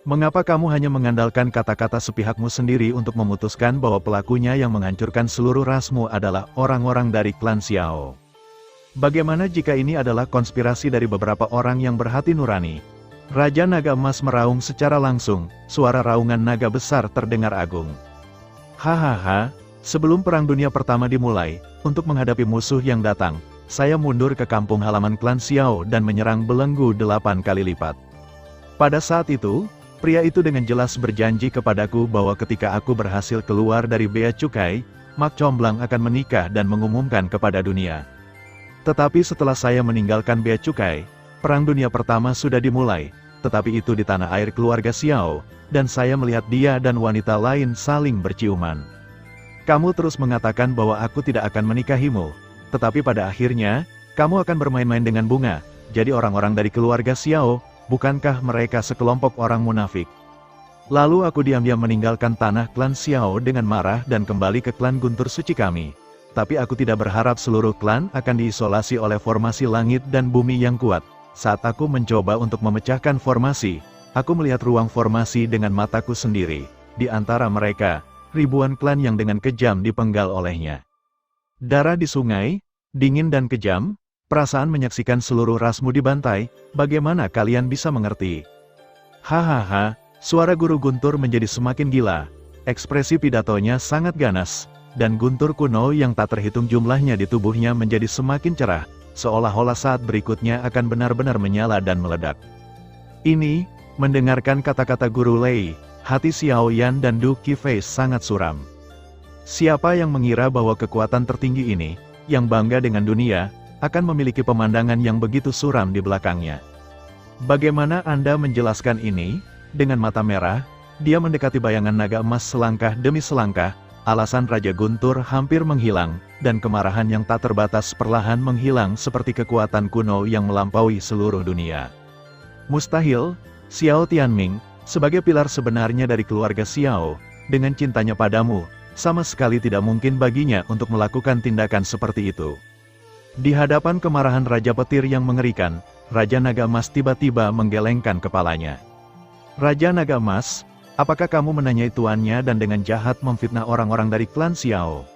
Mengapa kamu hanya mengandalkan kata-kata sepihakmu sendiri untuk memutuskan bahwa pelakunya yang menghancurkan seluruh rasmu adalah orang-orang dari klan Xiao? Bagaimana jika ini adalah konspirasi dari beberapa orang yang berhati nurani? Raja Naga Emas meraung secara langsung, suara raungan naga besar terdengar agung. Hahaha, sebelum Perang Dunia Pertama dimulai, untuk menghadapi musuh yang datang, saya mundur ke kampung halaman klan Xiao dan menyerang belenggu 8 kali lipat. Pada saat itu, pria itu dengan jelas berjanji kepadaku bahwa ketika aku berhasil keluar dari Bea Cukai, Mak Comblang akan menikah dan mengumumkan kepada dunia. Tetapi setelah saya meninggalkan Bea Cukai, Perang Dunia Pertama sudah dimulai, tetapi itu di tanah air keluarga Xiao, dan saya melihat dia dan wanita lain saling berciuman. Kamu terus mengatakan bahwa aku tidak akan menikahimu, tetapi pada akhirnya, kamu akan bermain-main dengan bunga, jadi orang-orang dari keluarga Xiao, bukankah mereka sekelompok orang munafik? Lalu aku diam-diam meninggalkan tanah klan Xiao dengan marah dan kembali ke klan Guntur Suci kami. Tapi aku tidak berharap seluruh klan akan diisolasi oleh formasi langit dan bumi yang kuat. Saat aku mencoba untuk memecahkan formasi, aku melihat ruang formasi dengan mataku sendiri. Di antara mereka, ribuan klan yang dengan kejam dipenggal olehnya. Darah di sungai, dingin dan kejam. Perasaan menyaksikan seluruh rasmu dibantai, bagaimana kalian bisa mengerti? Hahaha, suara guru Guntur menjadi semakin gila. Ekspresi pidatonya sangat ganas, dan guntur kuno yang tak terhitung jumlahnya di tubuhnya menjadi semakin cerah, seolah-olah saat berikutnya akan benar-benar menyala dan meledak. Ini, mendengarkan kata-kata guru Lei, hati Xiao Yan dan Du Qifei sangat suram. Siapa yang mengira bahwa kekuatan tertinggi ini, yang bangga dengan dunia, akan memiliki pemandangan yang begitu suram di belakangnya. Bagaimana Anda menjelaskan ini? Dengan mata merah, dia mendekati bayangan naga emas selangkah demi selangkah, alasan Raja Guntur hampir menghilang, dan kemarahan yang tak terbatas perlahan menghilang seperti kekuatan kuno yang melampaui seluruh dunia. Mustahil, Xiao Tianming, sebagai pilar sebenarnya dari keluarga Xiao, dengan cintanya padamu, sama sekali tidak mungkin baginya untuk melakukan tindakan seperti itu. Di hadapan kemarahan Raja Petir yang mengerikan, Raja Naga Emas tiba-tiba menggelengkan kepalanya. Raja Naga Emas, apakah kamu menanyai tuannya dan dengan jahat memfitnah orang-orang dari klan Xiao?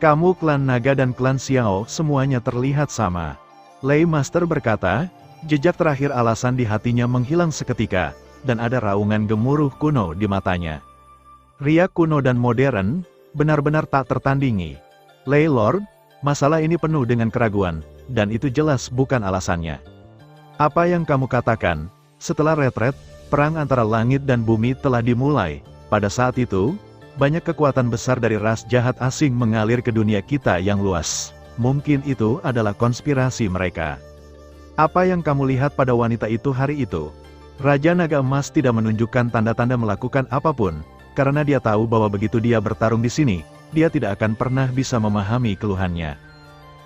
Kamu klan naga dan klan Xiao semuanya terlihat sama. Lei Master berkata, jejak terakhir alasan di hatinya menghilang seketika, dan ada raungan gemuruh kuno di matanya. Riak kuno dan modern, benar-benar tak tertandingi. Lei Lord, masalah ini penuh dengan keraguan, dan itu jelas bukan alasannya. Apa yang kamu katakan, setelah retret, perang antara langit dan bumi telah dimulai. Pada saat itu, banyak kekuatan besar dari ras jahat asing mengalir ke dunia kita yang luas. Mungkin itu adalah konspirasi mereka. Apa yang kamu lihat pada wanita itu hari itu? Raja Naga Emas tidak menunjukkan tanda-tanda melakukan apapun, karena dia tahu bahwa begitu dia bertarung di sini, dia tidak akan pernah bisa memahami keluhannya.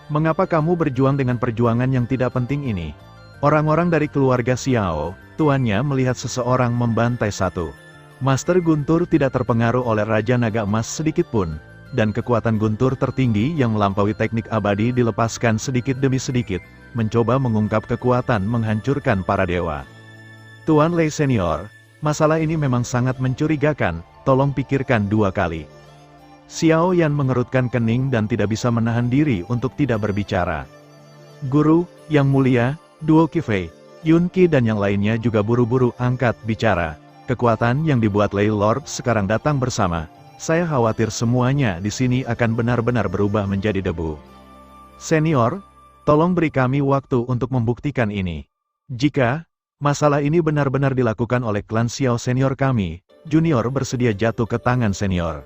Mengapa kamu berjuang dengan perjuangan yang tidak penting ini? Orang-orang dari keluarga Xiao, tuannya melihat seseorang membantai satu. Master Guntur tidak terpengaruh oleh Raja Naga Emas sedikit pun, dan kekuatan Guntur tertinggi yang melampaui teknik abadi dilepaskan sedikit demi sedikit, mencoba mengungkap kekuatan menghancurkan para dewa. Tuan Lei Senior, masalah ini memang sangat mencurigakan, tolong pikirkan 2 kali. Xiao Yan mengerutkan kening dan tidak bisa menahan diri untuk tidak berbicara. Guru, Yang Mulia, Duo Qifei, Yun Qi dan yang lainnya juga buru-buru angkat bicara. Kekuatan yang dibuat Lei Lord sekarang datang bersama. Saya khawatir semuanya di sini akan benar-benar berubah menjadi debu. Senior, tolong beri kami waktu untuk membuktikan ini. Jika masalah ini benar-benar dilakukan oleh klan Xiao senior kami, junior bersedia jatuh ke tangan senior.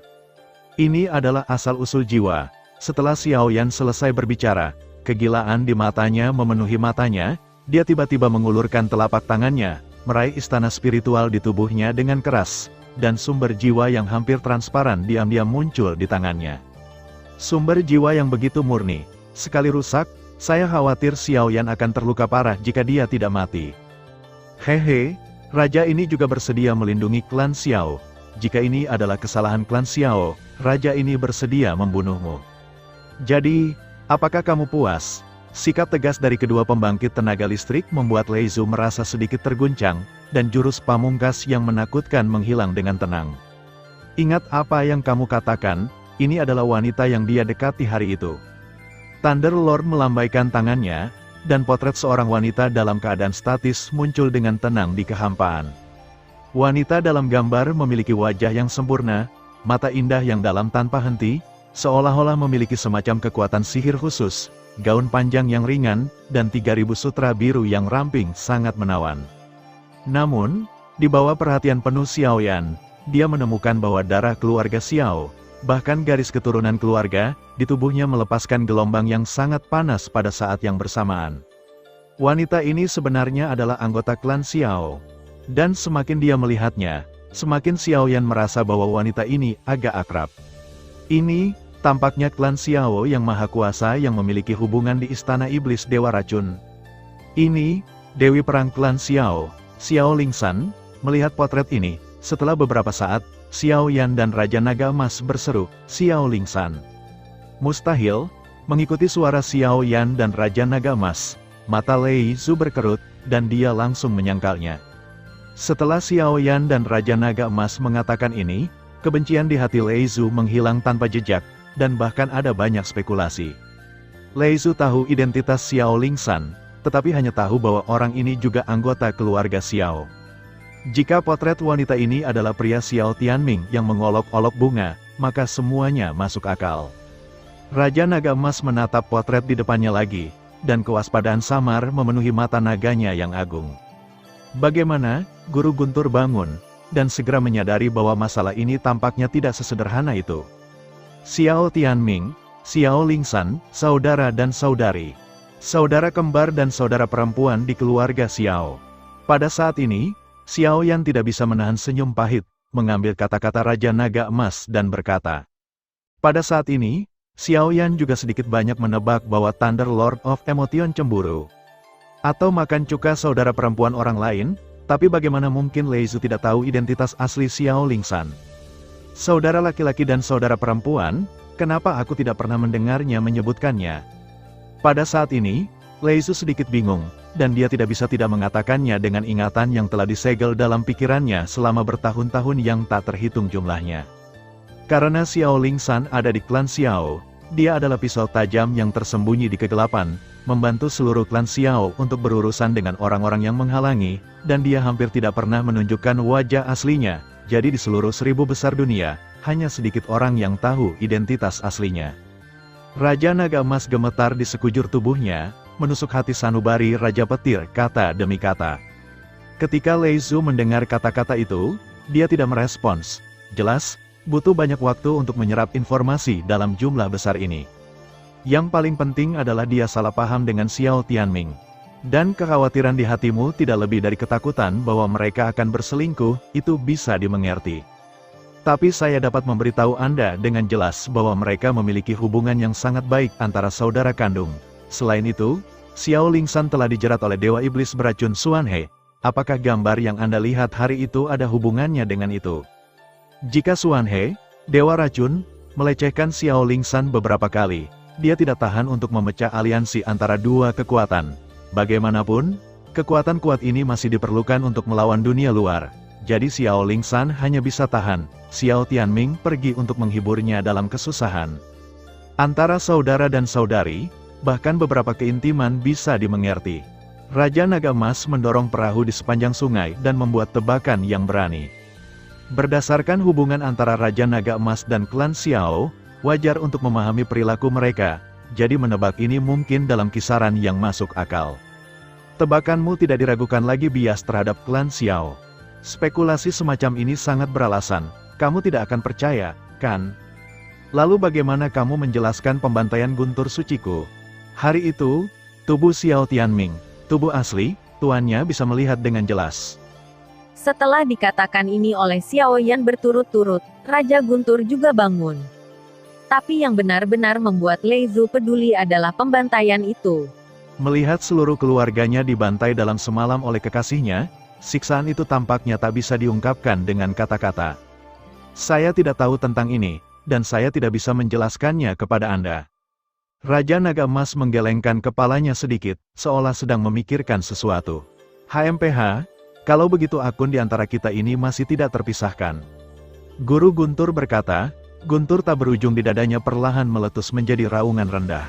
Ini adalah asal-usul jiwa. Setelah Xiao Yan selesai berbicara, kegilaan di matanya memenuhi matanya, dia tiba-tiba mengulurkan telapak tangannya, meraih istana spiritual di tubuhnya dengan keras, dan sumber jiwa yang hampir transparan diam-diam muncul di tangannya. Sumber jiwa yang begitu murni, sekali rusak, saya khawatir Xiao Yan akan terluka parah jika dia tidak mati. Hehe, raja ini juga bersedia melindungi klan Xiao. Jika ini adalah kesalahan klan Xiao, raja ini bersedia membunuhmu. Jadi, apakah kamu puas? Sikap tegas dari kedua pembangkit tenaga listrik membuat Lei Zhu merasa sedikit terguncang, dan jurus pamungkas yang menakutkan menghilang dengan tenang. Ingat apa yang kamu katakan, ini adalah wanita yang dia dekati hari itu. Thunder Lord melambaikan tangannya, dan potret seorang wanita dalam keadaan statis muncul dengan tenang di kehampaan. Wanita dalam gambar memiliki wajah yang sempurna, mata indah yang dalam tanpa henti, seolah-olah memiliki semacam kekuatan sihir khusus. Gaun panjang yang ringan, dan 3000 sutra biru yang ramping sangat menawan. Namun, di bawah perhatian penuh Xiao Yan, dia menemukan bahwa darah keluarga Xiao, bahkan garis keturunan keluarga, di tubuhnya melepaskan gelombang yang sangat panas pada saat yang bersamaan. Wanita ini sebenarnya adalah anggota klan Xiao. Dan semakin dia melihatnya, semakin Xiao Yan merasa bahwa wanita ini agak akrab. Ini tampaknya klan Xiao yang maha kuasa yang memiliki hubungan di Istana Iblis Dewa Racun. Ini, Dewi Perang klan Xiao, Xiao Lingshan, melihat potret ini. Setelah beberapa saat, Xiao Yan dan Raja Naga Emas berseru, Xiao Lingshan. Mustahil, mengikuti suara Xiao Yan dan Raja Naga Emas, mata Lei Zhu berkerut, dan dia langsung menyangkalnya. Setelah Xiao Yan dan Raja Naga Emas mengatakan ini, kebencian di hati Lei Zhu menghilang tanpa jejak, dan bahkan ada banyak spekulasi. Lei Zhu tahu identitas Xiao Lingshan, tetapi hanya tahu bahwa orang ini juga anggota keluarga Xiao. Jika potret wanita ini adalah pria Xiao Tianming yang mengolok-olok bunga, maka semuanya masuk akal. Raja Naga Emas menatap potret di depannya lagi, dan kewaspadaan samar memenuhi mata naganya yang agung. Bagaimana? Guru Guntur bangun, dan segera menyadari bahwa masalah ini tampaknya tidak sesederhana itu. Xiao Tianming, Xiao Lingshan, saudara dan saudari. Saudara kembar dan saudara perempuan di keluarga Xiao. Pada saat ini, Xiao Yan tidak bisa menahan senyum pahit, mengambil kata-kata Raja Naga Emas dan berkata. Pada saat ini, Xiao Yan juga sedikit banyak menebak bahwa Thunder Lord of Emotion cemburu. Atau makan cuka saudara perempuan orang lain, tapi bagaimana mungkin Lei Zhu tidak tahu identitas asli Xiao Lingshan? Saudara laki-laki dan saudara perempuan, kenapa aku tidak pernah mendengarnya menyebutkannya? Pada saat ini, Lei Zhu sedikit bingung, dan dia tidak bisa tidak mengatakannya dengan ingatan yang telah disegel dalam pikirannya selama bertahun-tahun yang tak terhitung jumlahnya. Karena Xiao Lingshan ada di klan Xiao, dia adalah pisau tajam yang tersembunyi di kegelapan, membantu seluruh klan Xiao untuk berurusan dengan orang-orang yang menghalangi, dan dia hampir tidak pernah menunjukkan wajah aslinya. Jadi di seluruh 1000 besar dunia, hanya sedikit orang yang tahu identitas aslinya. Raja Naga Emas gemetar di sekujur tubuhnya, menusuk hati sanubari Raja Petir kata demi kata. Ketika Lei Zhu mendengar kata-kata itu, dia tidak merespons. Jelas, butuh banyak waktu untuk menyerap informasi dalam jumlah besar ini. Yang paling penting adalah dia salah paham dengan Xiao Tianming. Dan kekhawatiran di hatimu tidak lebih dari ketakutan bahwa mereka akan berselingkuh, itu bisa dimengerti. Tapi saya dapat memberitahu Anda dengan jelas bahwa mereka memiliki hubungan yang sangat baik antara saudara kandung. Selain itu, Xiao Lingshan telah dijerat oleh Dewa Iblis beracun Xuanhe. Apakah gambar yang Anda lihat hari itu ada hubungannya dengan itu? Jika Xuanhe, Dewa Racun, melecehkan Xiao Lingshan beberapa kali, dia tidak tahan untuk memecah aliansi antara dua kekuatan. Bagaimanapun, kekuatan kuat ini masih diperlukan untuk melawan dunia luar. Jadi Xiao Lingshan hanya bisa tahan, Xiao Tianming pergi untuk menghiburnya dalam kesusahan. Antara saudara dan saudari, bahkan beberapa keintiman bisa dimengerti. Raja Naga Emas mendorong perahu di sepanjang sungai dan membuat tebakan yang berani. Berdasarkan hubungan antara Raja Naga Emas dan klan Xiao, wajar untuk memahami perilaku mereka. Jadi menebak ini mungkin dalam kisaran yang masuk akal. Tebakanmu tidak diragukan lagi bias terhadap klan Xiao. Spekulasi semacam ini sangat beralasan, kamu tidak akan percaya, kan? Lalu bagaimana kamu menjelaskan pembantaian guntur suciku? Hari itu, tubuh Xiao Tianming, tubuh asli, tuannya bisa melihat dengan jelas. Setelah dikatakan ini oleh Xiao Yan berturut-turut, Raja Guntur juga bangun. Tapi yang benar-benar membuat Lei Zhu peduli adalah pembantaian itu. Melihat seluruh keluarganya dibantai dalam semalam oleh kekasihnya, siksaan itu tampaknya tak bisa diungkapkan dengan kata-kata. Saya tidak tahu tentang ini, dan saya tidak bisa menjelaskannya kepada Anda. Raja Naga Emas menggelengkan kepalanya sedikit, seolah sedang memikirkan sesuatu. HMPH, kalau begitu akun di antara kita ini masih tidak terpisahkan. Guru Guntur berkata. Guntur tak berujung di dadanya perlahan meletus menjadi raungan rendah.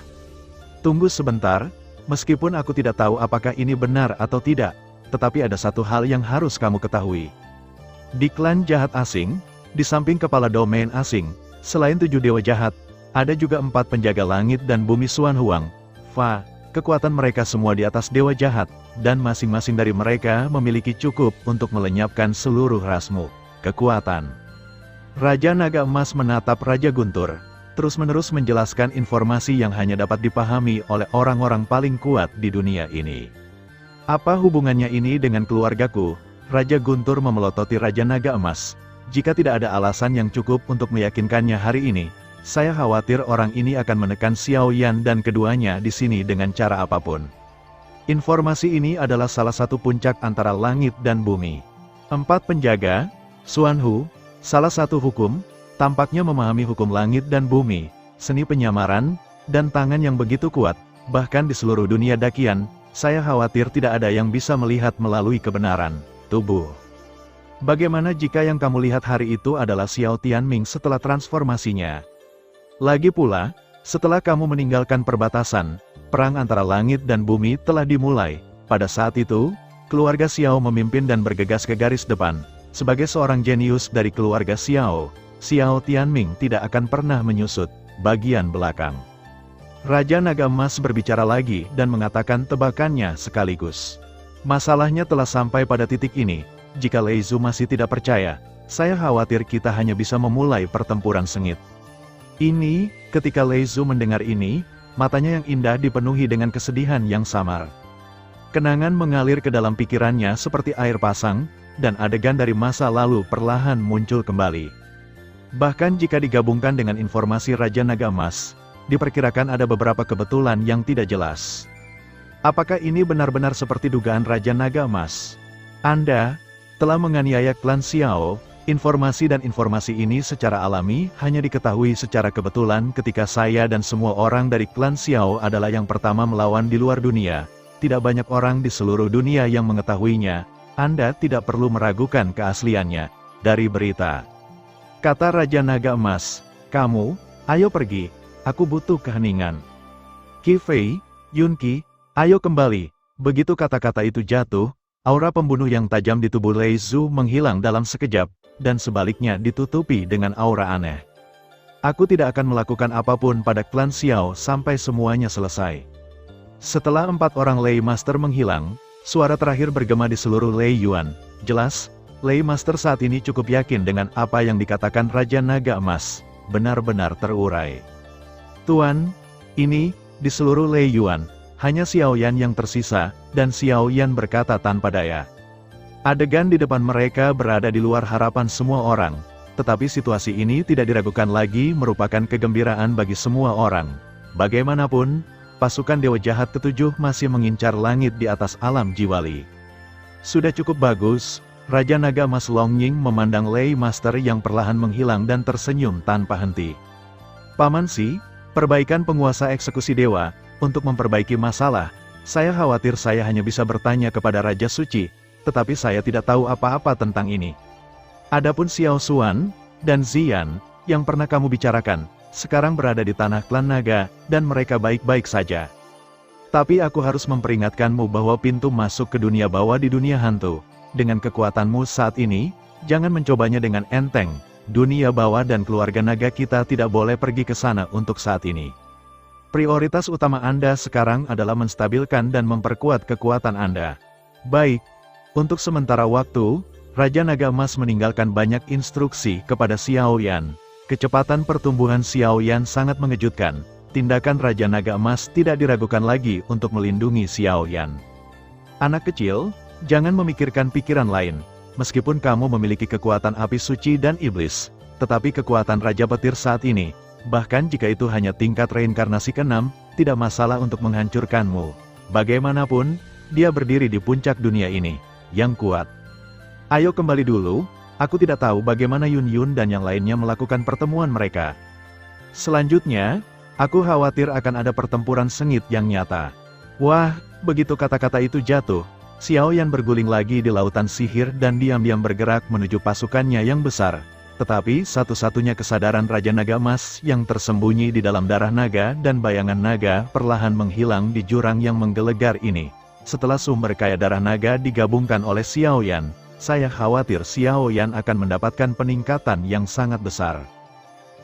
Tunggu sebentar, meskipun aku tidak tahu apakah ini benar atau tidak, tetapi ada satu hal yang harus kamu ketahui. Di klan jahat asing, di samping kepala domain asing, selain 7 dewa jahat, ada juga 4 penjaga langit dan bumi Xuan Huang. Kekuatan mereka semua di atas dewa jahat, dan masing-masing dari mereka memiliki cukup untuk melenyapkan seluruh rasmu. Kekuatan. Raja Naga Emas menatap Raja Guntur, terus-menerus menjelaskan informasi yang hanya dapat dipahami oleh orang-orang paling kuat di dunia ini. Apa hubungannya ini dengan keluargaku? Raja Guntur memelototi Raja Naga Emas. Jika tidak ada alasan yang cukup untuk meyakinkannya hari ini, saya khawatir orang ini akan menekan Xiao Yan dan keduanya di sini dengan cara apapun. Informasi ini adalah salah satu puncak antara langit dan bumi. 4 penjaga, Xuan Hu, salah satu hukum, tampaknya memahami hukum langit dan bumi, seni penyamaran, dan tangan yang begitu kuat, bahkan di seluruh dunia dakian, saya khawatir tidak ada yang bisa melihat melalui kebenaran tubuh. Bagaimana jika yang kamu lihat hari itu adalah Xiao Tianming setelah transformasinya? Lagi pula, setelah kamu meninggalkan perbatasan, perang antara langit dan bumi telah dimulai. Pada saat itu, keluarga Xiao memimpin dan bergegas ke garis depan. Sebagai seorang jenius dari keluarga Xiao, Xiao Tianming tidak akan pernah menyusut bagian belakang. Raja Naga Emas berbicara lagi dan mengatakan tebakannya sekaligus. Masalahnya telah sampai pada titik ini, jika Lei Zhu masih tidak percaya, saya khawatir kita hanya bisa memulai pertempuran sengit. Ketika Lei Zhu mendengar ini, matanya yang indah dipenuhi dengan kesedihan yang samar. Kenangan mengalir ke dalam pikirannya seperti air pasang, dan adegan dari masa lalu perlahan muncul kembali. Bahkan jika digabungkan dengan informasi Raja Naga Emas, diperkirakan ada beberapa kebetulan yang tidak jelas. Apakah ini benar-benar seperti dugaan Raja Naga Emas? Anda telah menganiaya klan Xiao. Informasi dan informasi ini secara alami hanya diketahui secara kebetulan ketika saya dan semua orang dari klan Xiao adalah yang pertama melawan di luar dunia. Tidak banyak orang di seluruh dunia yang mengetahuinya. Anda tidak perlu meragukan keasliannya dari berita. Kata Raja Naga Emas, kamu, ayo pergi, aku butuh keheningan. Qi Fei, Yun Qi, ayo kembali. Begitu kata-kata itu jatuh, aura pembunuh yang tajam di tubuh Lei Zhu menghilang dalam sekejap, dan sebaliknya ditutupi dengan aura aneh. Aku tidak akan melakukan apapun pada klan Xiao sampai semuanya selesai. Setelah 4 orang Lei Master menghilang, suara terakhir bergema di seluruh Lei Yuan. Jelas, Lei Master saat ini cukup yakin dengan apa yang dikatakan Raja Naga Emas. Benar-benar terurai. Tuan, di seluruh Lei Yuan, hanya Xiao Yan yang tersisa, dan Xiao Yan berkata tanpa daya. Adegan di depan mereka berada di luar harapan semua orang, tetapi situasi ini tidak diragukan lagi merupakan kegembiraan bagi semua orang. Bagaimanapun, pasukan Dewa Jahat ke-7 masih mengincar langit di atas alam jiwali. Sudah cukup bagus, Raja Naga Emas Longying memandang Lei Master yang perlahan menghilang dan tersenyum tanpa henti. Paman Si, perbaikan penguasa eksekusi dewa, untuk memperbaiki masalah, saya khawatir saya hanya bisa bertanya kepada Raja Suci, tetapi saya tidak tahu apa-apa tentang ini. Adapun Xiao Xuan dan Ziyan, yang pernah kamu bicarakan, sekarang berada di tanah klan naga, dan mereka baik-baik saja. Tapi aku harus memperingatkanmu bahwa pintu masuk ke dunia bawah di dunia hantu. Dengan kekuatanmu saat ini, jangan mencobanya dengan enteng. Dunia bawah dan keluarga naga kita tidak boleh pergi ke sana untuk saat ini. Prioritas utama Anda sekarang adalah menstabilkan dan memperkuat kekuatan Anda. Baik, untuk sementara waktu, Raja Naga Emas meninggalkan banyak instruksi kepada Xiao Yan. Kecepatan pertumbuhan Xiao Yan sangat mengejutkan. Tindakan Raja Naga Emas tidak diragukan lagi untuk melindungi Xiao Yan. Anak kecil, jangan memikirkan pikiran lain. Meskipun kamu memiliki kekuatan api suci dan iblis, tetapi kekuatan Raja Petir saat ini, bahkan jika itu hanya tingkat reinkarnasi ke-6, tidak masalah untuk menghancurkanmu. Bagaimanapun, dia berdiri di puncak dunia ini, yang kuat. Ayo kembali dulu. Aku tidak tahu bagaimana Yun Yun dan yang lainnya melakukan pertemuan mereka. Selanjutnya, Aku khawatir akan ada pertempuran sengit yang nyata. Wah, begitu kata-kata itu jatuh, Xiao Yan berguling lagi di lautan sihir dan diam-diam bergerak menuju pasukannya yang besar. Tetapi satu-satunya kesadaran Raja Naga Emas yang tersembunyi di dalam darah naga dan bayangan naga perlahan menghilang di jurang yang menggelegar ini. Setelah sumber kaya darah naga digabungkan oleh Xiao Yan, saya khawatir Xiao Yan akan mendapatkan peningkatan yang sangat besar.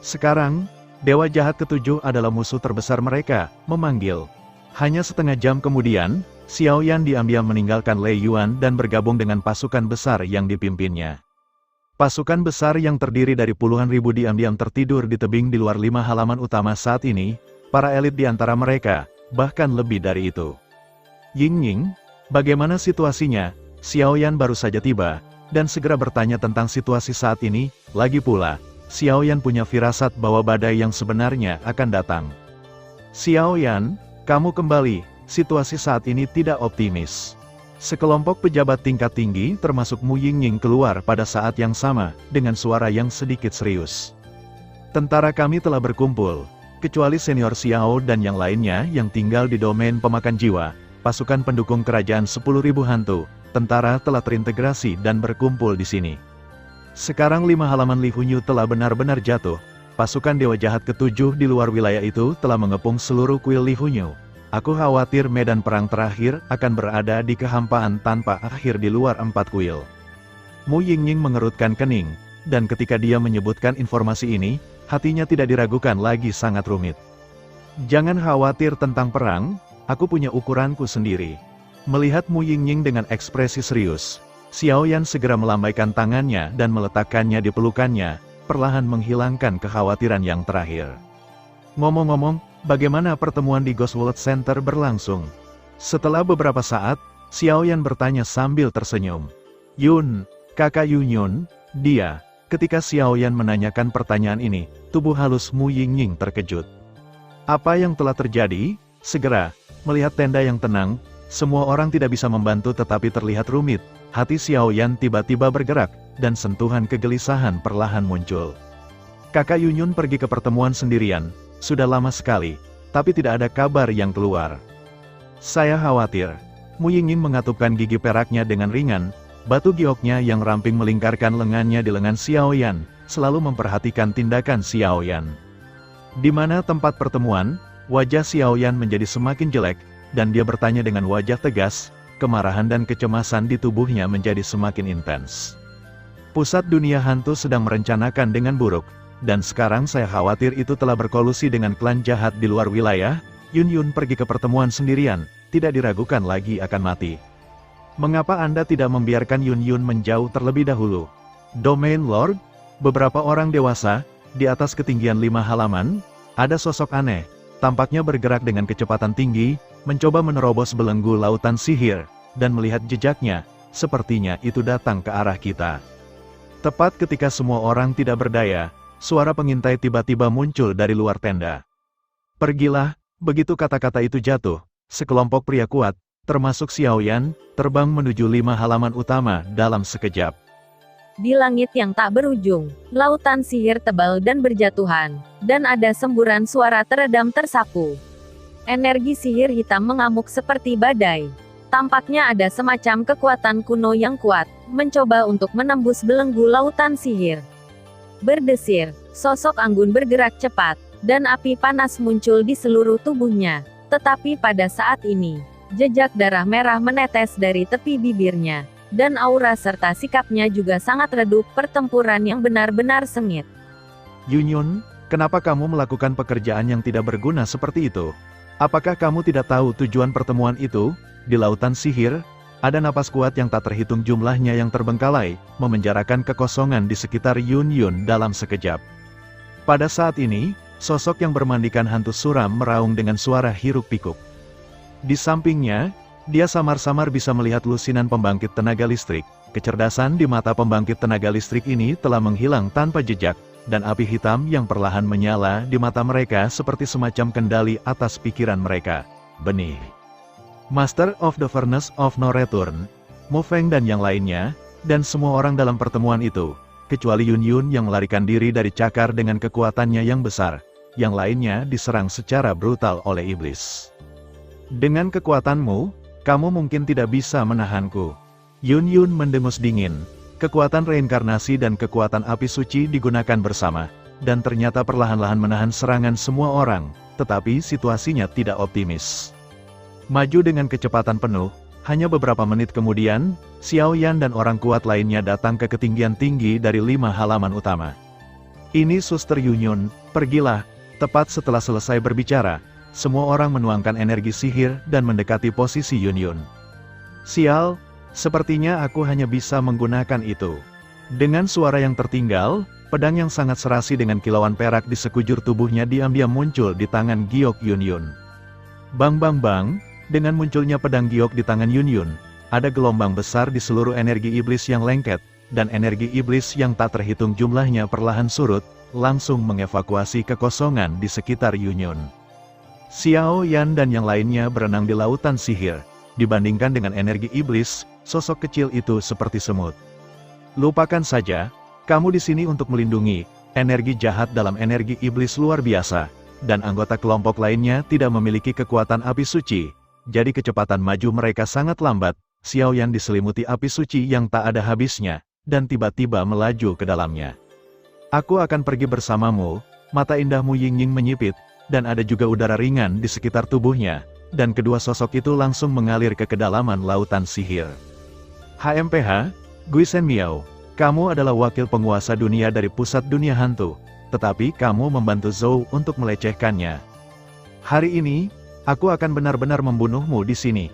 Sekarang, Dewa Jahat Ketujuh adalah musuh terbesar mereka, memanggil. Hanya setengah jam kemudian, Xiao Yan diam-diam meninggalkan Lei Yuan dan bergabung dengan pasukan besar yang dipimpinnya. Pasukan besar yang terdiri dari puluhan ribu diam-diam tertidur di tebing di luar 5 halaman utama saat ini, para elit di antara mereka, bahkan lebih dari itu. Ying, bagaimana situasinya? Xiao Yan baru saja tiba, dan segera bertanya tentang situasi saat ini, lagi pula, Xiao Yan punya firasat bahwa badai yang sebenarnya akan datang. Xiao Yan, kamu kembali, situasi saat ini tidak optimis. Sekelompok pejabat tingkat tinggi termasuk Mu Yingying keluar pada saat yang sama, dengan suara yang sedikit serius. Tentara kami telah berkumpul, kecuali senior Xiao dan yang lainnya yang tinggal di domain pemakan jiwa, pasukan pendukung kerajaan 10.000 hantu, tentara telah terintegrasi dan berkumpul di sini. Sekarang 5 halaman Li Hunyu telah benar-benar jatuh, pasukan Dewa Jahat Ketujuh di luar wilayah itu telah mengepung seluruh kuil Li Hunyu. Aku khawatir medan perang terakhir akan berada di kehampaan tanpa akhir di luar 4 kuil. Mu Yingying mengerutkan kening, dan ketika dia menyebutkan informasi ini, hatinya tidak diragukan lagi sangat rumit. Jangan khawatir tentang perang, aku punya ukuranku sendiri. Melihat Mu Yingying dengan ekspresi serius, Xiao Yan segera melambaikan tangannya dan meletakkannya di pelukannya, perlahan menghilangkan kekhawatiran yang terakhir. Ngomong-ngomong, bagaimana pertemuan di Ghost World Center berlangsung? Setelah beberapa saat, Xiao Yan bertanya sambil tersenyum. Yun, kakak Yun, dia. Ketika Xiao Yan menanyakan pertanyaan ini, tubuh halus Mu Yingying terkejut. Apa yang telah terjadi? Segera, melihat tenda yang tenang, semua orang tidak bisa membantu tetapi terlihat rumit. Hati Xiao Yan tiba-tiba bergerak, dan sentuhan kegelisahan perlahan muncul. Kakak Yun pergi ke pertemuan sendirian. Sudah lama sekali, tapi tidak ada kabar yang keluar. Saya khawatir. Mu Yingying mengatupkan gigi peraknya dengan ringan, batu gioknya yang ramping melingkarkan lengannya di lengan Xiao Yan, selalu memperhatikan tindakan Xiao Yan. Di mana tempat pertemuan, wajah Xiao Yan menjadi semakin jelek, dan dia bertanya dengan wajah tegas, kemarahan dan kecemasan di tubuhnya menjadi semakin intens. Pusat dunia hantu sedang merencanakan dengan buruk. Dan sekarang saya khawatir itu telah berkolusi dengan klan jahat di luar wilayah. Yun pergi ke pertemuan sendirian, tidak diragukan lagi akan mati. Mengapa Anda tidak membiarkan Yun menjauh terlebih dahulu? Domain Lord? Beberapa orang dewasa, di atas ketinggian 5 halaman, ada sosok aneh, tampaknya bergerak dengan kecepatan tinggi, mencoba menerobos belenggu lautan sihir, dan melihat jejaknya, sepertinya itu datang ke arah kita. Tepat ketika semua orang tidak berdaya, suara pengintai tiba-tiba muncul dari luar tenda. Pergilah, begitu kata-kata itu jatuh, sekelompok pria kuat, termasuk Xiao Yan, terbang menuju 5 halaman utama dalam sekejap. Di langit yang tak berujung, lautan sihir tebal dan berjatuhan, dan ada semburan suara teredam tersapu. Energi sihir hitam mengamuk seperti badai. Tampaknya ada semacam kekuatan kuno yang kuat, mencoba untuk menembus belenggu lautan sihir. Berdesir, sosok anggun bergerak cepat, dan api panas muncul di seluruh tubuhnya. Tetapi pada saat ini, jejak darah merah menetes dari tepi bibirnya, dan aura serta sikapnya juga sangat redup. Pertempuran yang benar-benar sengit. Yun, kenapa kamu melakukan pekerjaan yang tidak berguna seperti itu? Apakah kamu tidak tahu tujuan pertemuan itu? Di lautan sihir, ada napas kuat yang tak terhitung jumlahnya yang terbengkalai, memenjarakan kekosongan di sekitar Yun dalam sekejap. Pada saat ini, sosok yang bermandikan hantu suram meraung dengan suara hiruk-pikuk. Di sampingnya, dia samar-samar bisa melihat lusinan pembangkit tenaga listrik. Kecerdasan di mata pembangkit tenaga listrik ini telah menghilang tanpa jejak, dan api hitam yang perlahan menyala di mata mereka seperti semacam kendali atas pikiran mereka. Benih. Master of the Furnace of No Return, Mu Feng dan yang lainnya, dan semua orang dalam pertemuan itu, kecuali Yun yang melarikan diri dari cakar dengan kekuatannya yang besar, yang lainnya diserang secara brutal oleh iblis. Dengan kekuatanmu, kamu mungkin tidak bisa menahanku. Yun Yun mendengus dingin. Kekuatan reinkarnasi dan kekuatan api suci digunakan bersama, dan ternyata perlahan-lahan menahan serangan semua orang, tetapi situasinya tidak optimis. Maju dengan kecepatan penuh, hanya beberapa menit kemudian, Xiao Yan dan orang kuat lainnya datang ke ketinggian tinggi dari 5 halaman utama. Ini Suster Yun Yun, pergilah. Tepat setelah selesai berbicara, semua orang menuangkan energi sihir dan mendekati posisi Yun Yun. Sial, sepertinya aku hanya bisa menggunakan itu. Dengan suara yang tertinggal, pedang yang sangat serasi dengan kilauan perak di sekujur tubuhnya diam-diam muncul di tangan giok Yun Yun. Bang bang bang, dengan munculnya pedang giok di tangan Yun Yun, ada gelombang besar di seluruh energi iblis yang lengket, dan energi iblis yang tak terhitung jumlahnya perlahan surut, langsung mengevakuasi kekosongan di sekitar Yun Yun. Xiao Yan dan yang lainnya berenang di lautan sihir. Dibandingkan dengan energi iblis, sosok kecil itu seperti semut. Lupakan saja, kamu di sini untuk melindungi. Energi jahat dalam energi iblis luar biasa, dan anggota kelompok lainnya tidak memiliki kekuatan api suci. Jadi kecepatan maju mereka sangat lambat. Xiao Yan diselimuti api suci yang tak ada habisnya, dan tiba-tiba melaju ke dalamnya. Aku akan pergi bersamamu. Mata indahmu Ying Ying menyipit, dan ada juga udara ringan di sekitar tubuhnya, dan kedua sosok itu langsung mengalir ke kedalaman lautan sihir. HMPH, Guisen Miao, kamu adalah wakil penguasa dunia dari pusat dunia hantu, tetapi kamu membantu Zhou untuk melecehkannya. Hari ini, aku akan benar-benar membunuhmu di sini.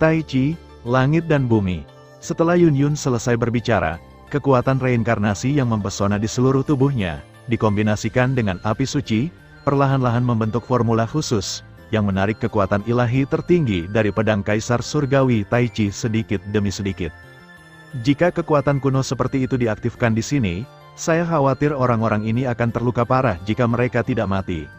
Tai Chi, langit dan bumi. Setelah Yun Yun selesai berbicara, kekuatan reinkarnasi yang mempesona di seluruh tubuhnya, dikombinasikan dengan api suci, perlahan-lahan membentuk formula khusus, yang menarik kekuatan ilahi tertinggi dari pedang Kaisar Surgawi Tai Chi sedikit demi sedikit. Jika kekuatan kuno seperti itu diaktifkan di sini, saya khawatir orang-orang ini akan terluka parah jika mereka tidak mati.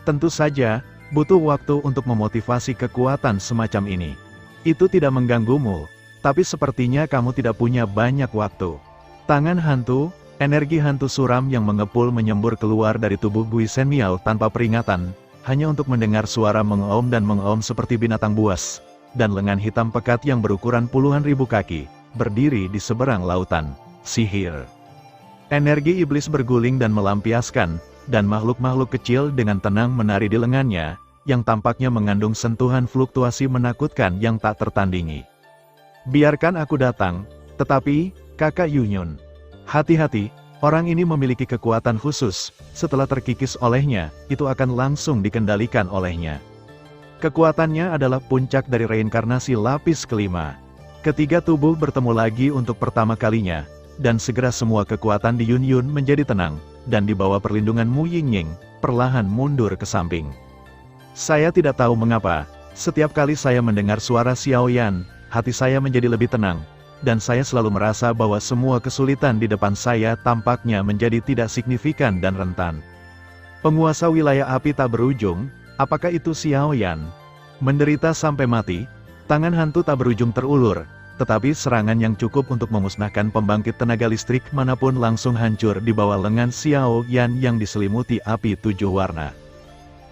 Tentu saja, butuh waktu untuk memotivasi kekuatan semacam ini. Itu tidak mengganggumu, tapi sepertinya kamu tidak punya banyak waktu. Tangan hantu, energi hantu suram yang mengepul menyembur keluar dari tubuh Guisen Miao tanpa peringatan, hanya untuk mendengar suara mengaum dan mengaum seperti binatang buas, dan lengan hitam pekat yang berukuran puluhan ribu kaki, berdiri di seberang lautan sihir. Energi iblis berguling dan melampiaskan, dan makhluk-makhluk kecil dengan tenang menari di lengannya, yang tampaknya mengandung sentuhan fluktuasi menakutkan yang tak tertandingi. Biarkan aku datang, tetapi, kakak Yun Yun, hati-hati, orang ini memiliki kekuatan khusus, setelah terkikis olehnya, itu akan langsung dikendalikan olehnya. Kekuatannya adalah puncak dari reinkarnasi lapis kelima. Ketiga tubuh bertemu lagi untuk pertama kalinya, dan segera semua kekuatan di Yun Yun menjadi tenang, dan di bawah perlindungan Mu Ying Ying, perlahan mundur ke samping. Saya tidak tahu mengapa, setiap kali saya mendengar suara Xiao Yan, hati saya menjadi lebih tenang, dan saya selalu merasa bahwa semua kesulitan di depan saya tampaknya menjadi tidak signifikan dan rentan. Penguasa wilayah api tak berujung, apakah itu Xiao Yan? Menderita sampai mati, tangan hantu tak berujung terulur, tetapi serangan yang cukup untuk memusnahkan pembangkit tenaga listrik manapun langsung hancur di bawah lengan Xiao Yan yang diselimuti api 7 warna.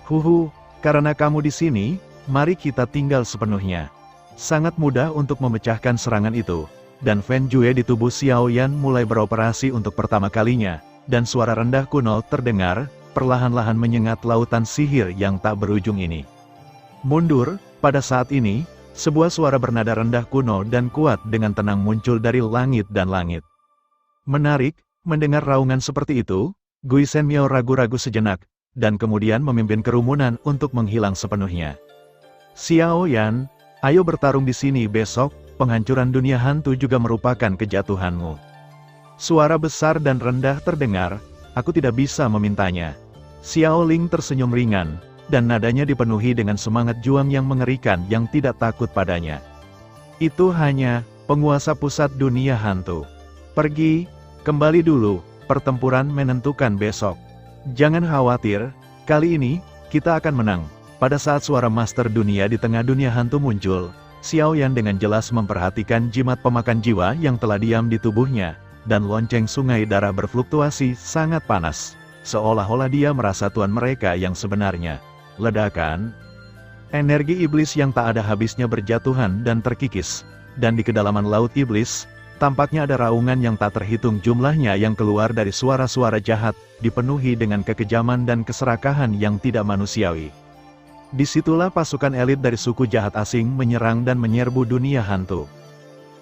Huhu, karena kamu di sini, mari kita tinggal sepenuhnya. Sangat mudah untuk memecahkan serangan itu, dan Fen Jue di tubuh Xiao Yan mulai beroperasi untuk pertama kalinya, dan suara rendah kuno terdengar, perlahan-lahan menyengat lautan sihir yang tak berujung ini. Mundur, pada saat ini, sebuah suara bernada rendah kuno dan kuat dengan tenang muncul dari langit dan langit. Menarik, mendengar raungan seperti itu, Guisen Miao ragu-ragu sejenak, dan kemudian memimpin kerumunan untuk menghilang sepenuhnya. Xiao Yan, ayo bertarung di sini besok, penghancuran dunia hantu juga merupakan kejatuhanmu. Suara besar dan rendah terdengar, aku tidak bisa memintanya. Xiao Ling tersenyum ringan, dan nadanya dipenuhi dengan semangat juang yang mengerikan yang tidak takut padanya. Itu hanya penguasa pusat dunia hantu. Pergi, kembali dulu, pertempuran menentukan besok. Jangan khawatir, kali ini, kita akan menang. Pada saat suara master dunia di tengah dunia hantu muncul, Xiao Yan dengan jelas memperhatikan jimat pemakan jiwa yang telah diam di tubuhnya, dan lonceng sungai darah berfluktuasi sangat panas. seolah-olah dia merasa tuan mereka yang sebenarnya. Ledakan. Energi iblis yang tak ada habisnya berjatuhan dan terkikis. Dan di kedalaman laut iblis, tampaknya ada raungan yang tak terhitung jumlahnya yang keluar dari suara-suara jahat, dipenuhi dengan kekejaman dan keserakahan yang tidak manusiawi. Disitulah pasukan elit dari suku jahat asing menyerang dan menyerbu dunia hantu.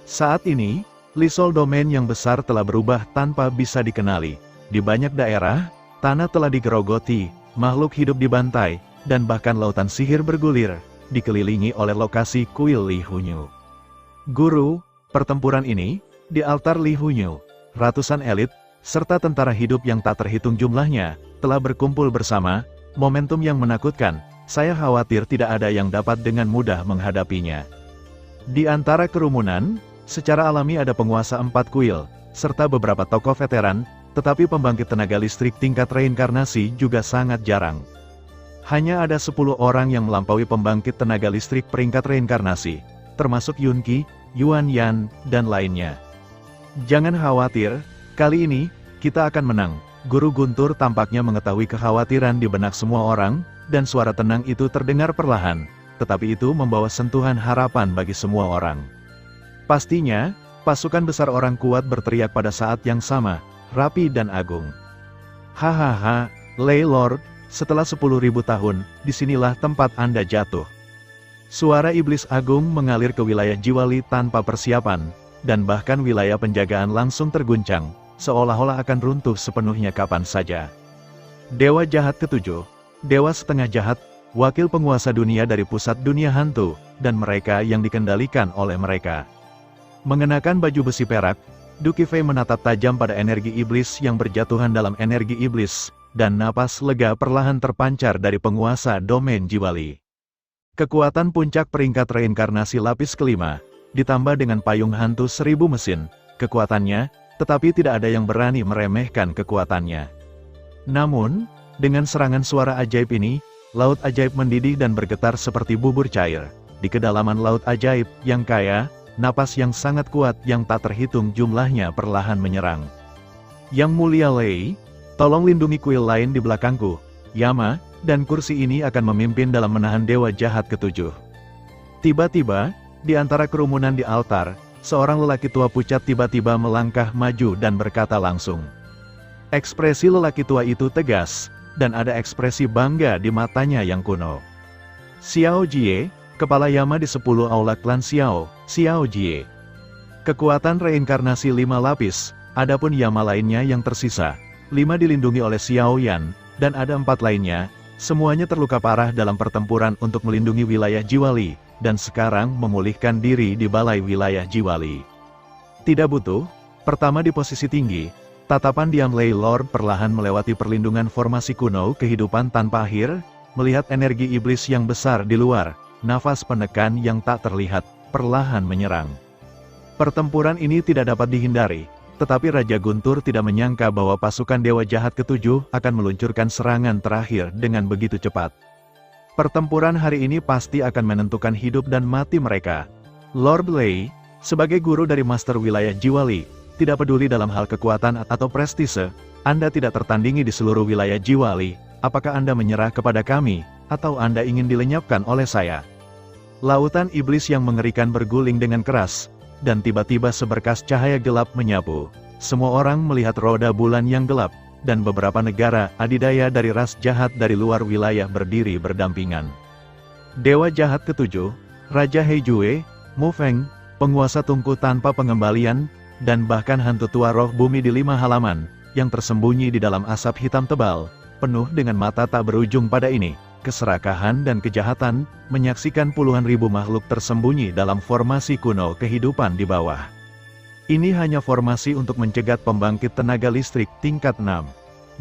Saat ini, Lisol Domain yang besar telah berubah tanpa bisa dikenali. Di banyak daerah, tanah telah digerogoti, makhluk hidup dibantai, dan bahkan lautan sihir bergulir, dikelilingi oleh lokasi kuil Li Hunyu. Guru, pertempuran ini, di altar Li Hunyu, ratusan elit, serta tentara hidup yang tak terhitung jumlahnya, telah berkumpul bersama. Momentum yang menakutkan, saya khawatir tidak ada yang dapat dengan mudah menghadapinya. Di antara kerumunan, secara alami ada penguasa 4 kuil, serta beberapa tokoh veteran, tetapi pembangkit tenaga listrik tingkat reinkarnasi juga sangat jarang. Hanya ada 10 orang yang melampaui pembangkit tenaga listrik peringkat reinkarnasi, termasuk Yunki, Yuan Yan, dan lainnya. Jangan khawatir, kali ini, kita akan menang. Guru Guntur tampaknya mengetahui kekhawatiran di benak semua orang, dan suara tenang itu terdengar perlahan, tetapi itu membawa sentuhan harapan bagi semua orang. Pastinya, pasukan besar orang kuat berteriak pada saat yang sama, rapi dan agung. Hahaha, Lei Lord, setelah 10.000 tahun, disinilah tempat Anda jatuh. Suara iblis agung mengalir ke wilayah Jiwali tanpa persiapan, dan bahkan wilayah penjagaan langsung terguncang, seolah-olah akan runtuh sepenuhnya kapan saja. Dewa jahat ketujuh, dewa setengah jahat, wakil penguasa dunia dari pusat dunia hantu, dan mereka yang dikendalikan oleh mereka. Mengenakan baju besi perak, Duki Fei menatap tajam pada energi iblis yang berjatuhan dalam energi iblis, dan napas lega perlahan terpancar dari penguasa domain Jiwali. Kekuatan puncak peringkat reinkarnasi lapis kelima, ditambah dengan payung hantu 1000 mesin, kekuatannya, tetapi tidak ada yang berani meremehkan kekuatannya. Namun, dengan serangan suara ajaib ini, laut ajaib mendidih dan bergetar seperti bubur cair. Di kedalaman laut ajaib yang kaya, napas yang sangat kuat yang tak terhitung jumlahnya perlahan menyerang. Yang mulia Lei, tolong lindungi kuil lain di belakangku, Yama, dan kursi ini akan memimpin dalam menahan dewa jahat ketujuh. Tiba-tiba, di antara kerumunan di altar, seorang lelaki tua pucat tiba-tiba melangkah maju dan berkata langsung. Ekspresi lelaki tua itu tegas, dan ada ekspresi bangga di matanya yang kuno. Xiao Jie, kepala Yama di 10 aula klan Xiao, Xiao Jie. Kekuatan reinkarnasi 5 lapis, adapun Yama lainnya yang tersisa, 5 dilindungi oleh Xiao Yan, dan ada 4 lainnya, semuanya terluka parah dalam pertempuran untuk melindungi wilayah Jiwali, dan sekarang memulihkan diri di balai wilayah Jiwali. Tidak butuh, pertama di posisi tinggi, tatapan diam Lei Lord perlahan melewati perlindungan formasi kuno kehidupan tanpa akhir, melihat energi iblis yang besar di luar, nafas penekan yang tak terlihat, perlahan menyerang. Pertempuran ini tidak dapat dihindari, tetapi Raja Guntur tidak menyangka bahwa pasukan dewa jahat ketujuh akan meluncurkan serangan terakhir dengan begitu cepat. Pertempuran hari ini pasti akan menentukan hidup dan mati mereka. Lord Lei, sebagai guru dari Master Wilayah Jiwali, tidak peduli dalam hal kekuatan atau prestise, Anda tidak tertandingi di seluruh wilayah Jiwali, apakah Anda menyerah kepada kami, atau Anda ingin dilenyapkan oleh saya? Lautan iblis yang mengerikan berguling dengan keras, dan tiba-tiba seberkas cahaya gelap menyapu. Semua orang melihat roda bulan yang gelap, dan beberapa negara adidaya dari ras jahat dari luar wilayah berdiri berdampingan. Dewa jahat ketujuh, Raja Heijue, Mu Feng, penguasa tungku tanpa pengembalian, dan bahkan hantu tua roh bumi di 5 halaman, yang tersembunyi di dalam asap hitam tebal, penuh dengan mata tak berujung pada ini, keserakahan dan kejahatan, menyaksikan puluhan ribu makhluk tersembunyi dalam formasi kuno kehidupan di bawah. Ini hanya formasi untuk mencegat pembangkit tenaga listrik tingkat 6.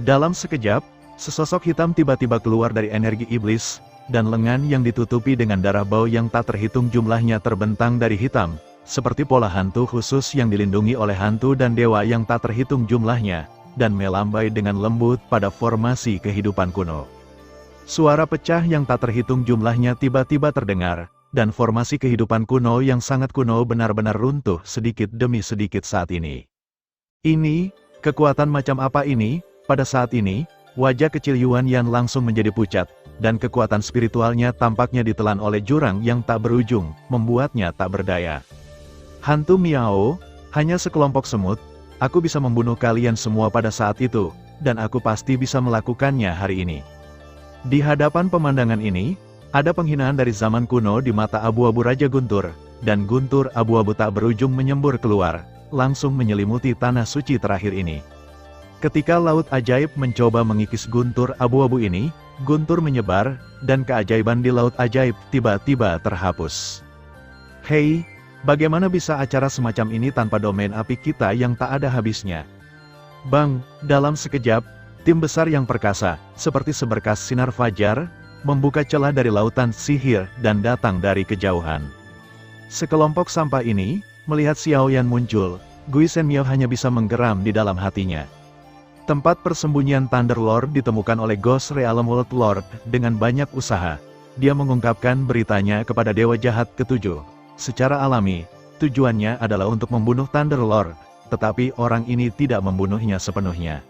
Dalam sekejap, sesosok hitam tiba-tiba keluar dari energi iblis, dan lengan yang ditutupi dengan darah bau yang tak terhitung jumlahnya terbentang dari hitam, seperti pola hantu khusus yang dilindungi oleh hantu dan dewa yang tak terhitung jumlahnya, dan melambai dengan lembut pada formasi kehidupan kuno. Suara pecah yang tak terhitung jumlahnya tiba-tiba terdengar, dan formasi kehidupan kuno yang sangat kuno benar-benar runtuh sedikit demi sedikit saat ini. Ini, kekuatan macam apa ini? Pada saat ini, Wajah kecil Yuan Yan langsung menjadi pucat, dan kekuatan spiritualnya tampaknya ditelan oleh jurang yang tak berujung, membuatnya tak berdaya. Hantu Miao, hanya sekelompok semut, aku bisa membunuh kalian semua pada saat itu, dan aku pasti bisa melakukannya hari ini. Di hadapan pemandangan ini, ada penghinaan dari zaman kuno di mata abu-abu Raja Guntur, dan guntur abu-abu tak berujung menyembur keluar, langsung menyelimuti tanah suci terakhir ini. Ketika laut ajaib mencoba mengikis guntur abu-abu ini, guntur menyebar, dan keajaiban di laut ajaib tiba-tiba terhapus. Hei, bagaimana bisa acara semacam ini tanpa domain api kita yang tak ada habisnya? Bang, dalam sekejap, tim besar yang perkasa, seperti seberkas sinar fajar, membuka celah dari lautan sihir dan datang dari kejauhan. Sekelompok sampah ini, melihat Xiao Yan muncul, Gui Shenmiao hanya bisa menggeram di dalam hatinya. Tempat persembunyian Thunder Lord ditemukan oleh Ghost Realm World Lord dengan banyak usaha. Dia mengungkapkan beritanya kepada Dewa Jahat ketujuh. Secara alami, tujuannya adalah untuk membunuh Thunder Lord, tetapi orang ini tidak membunuhnya sepenuhnya.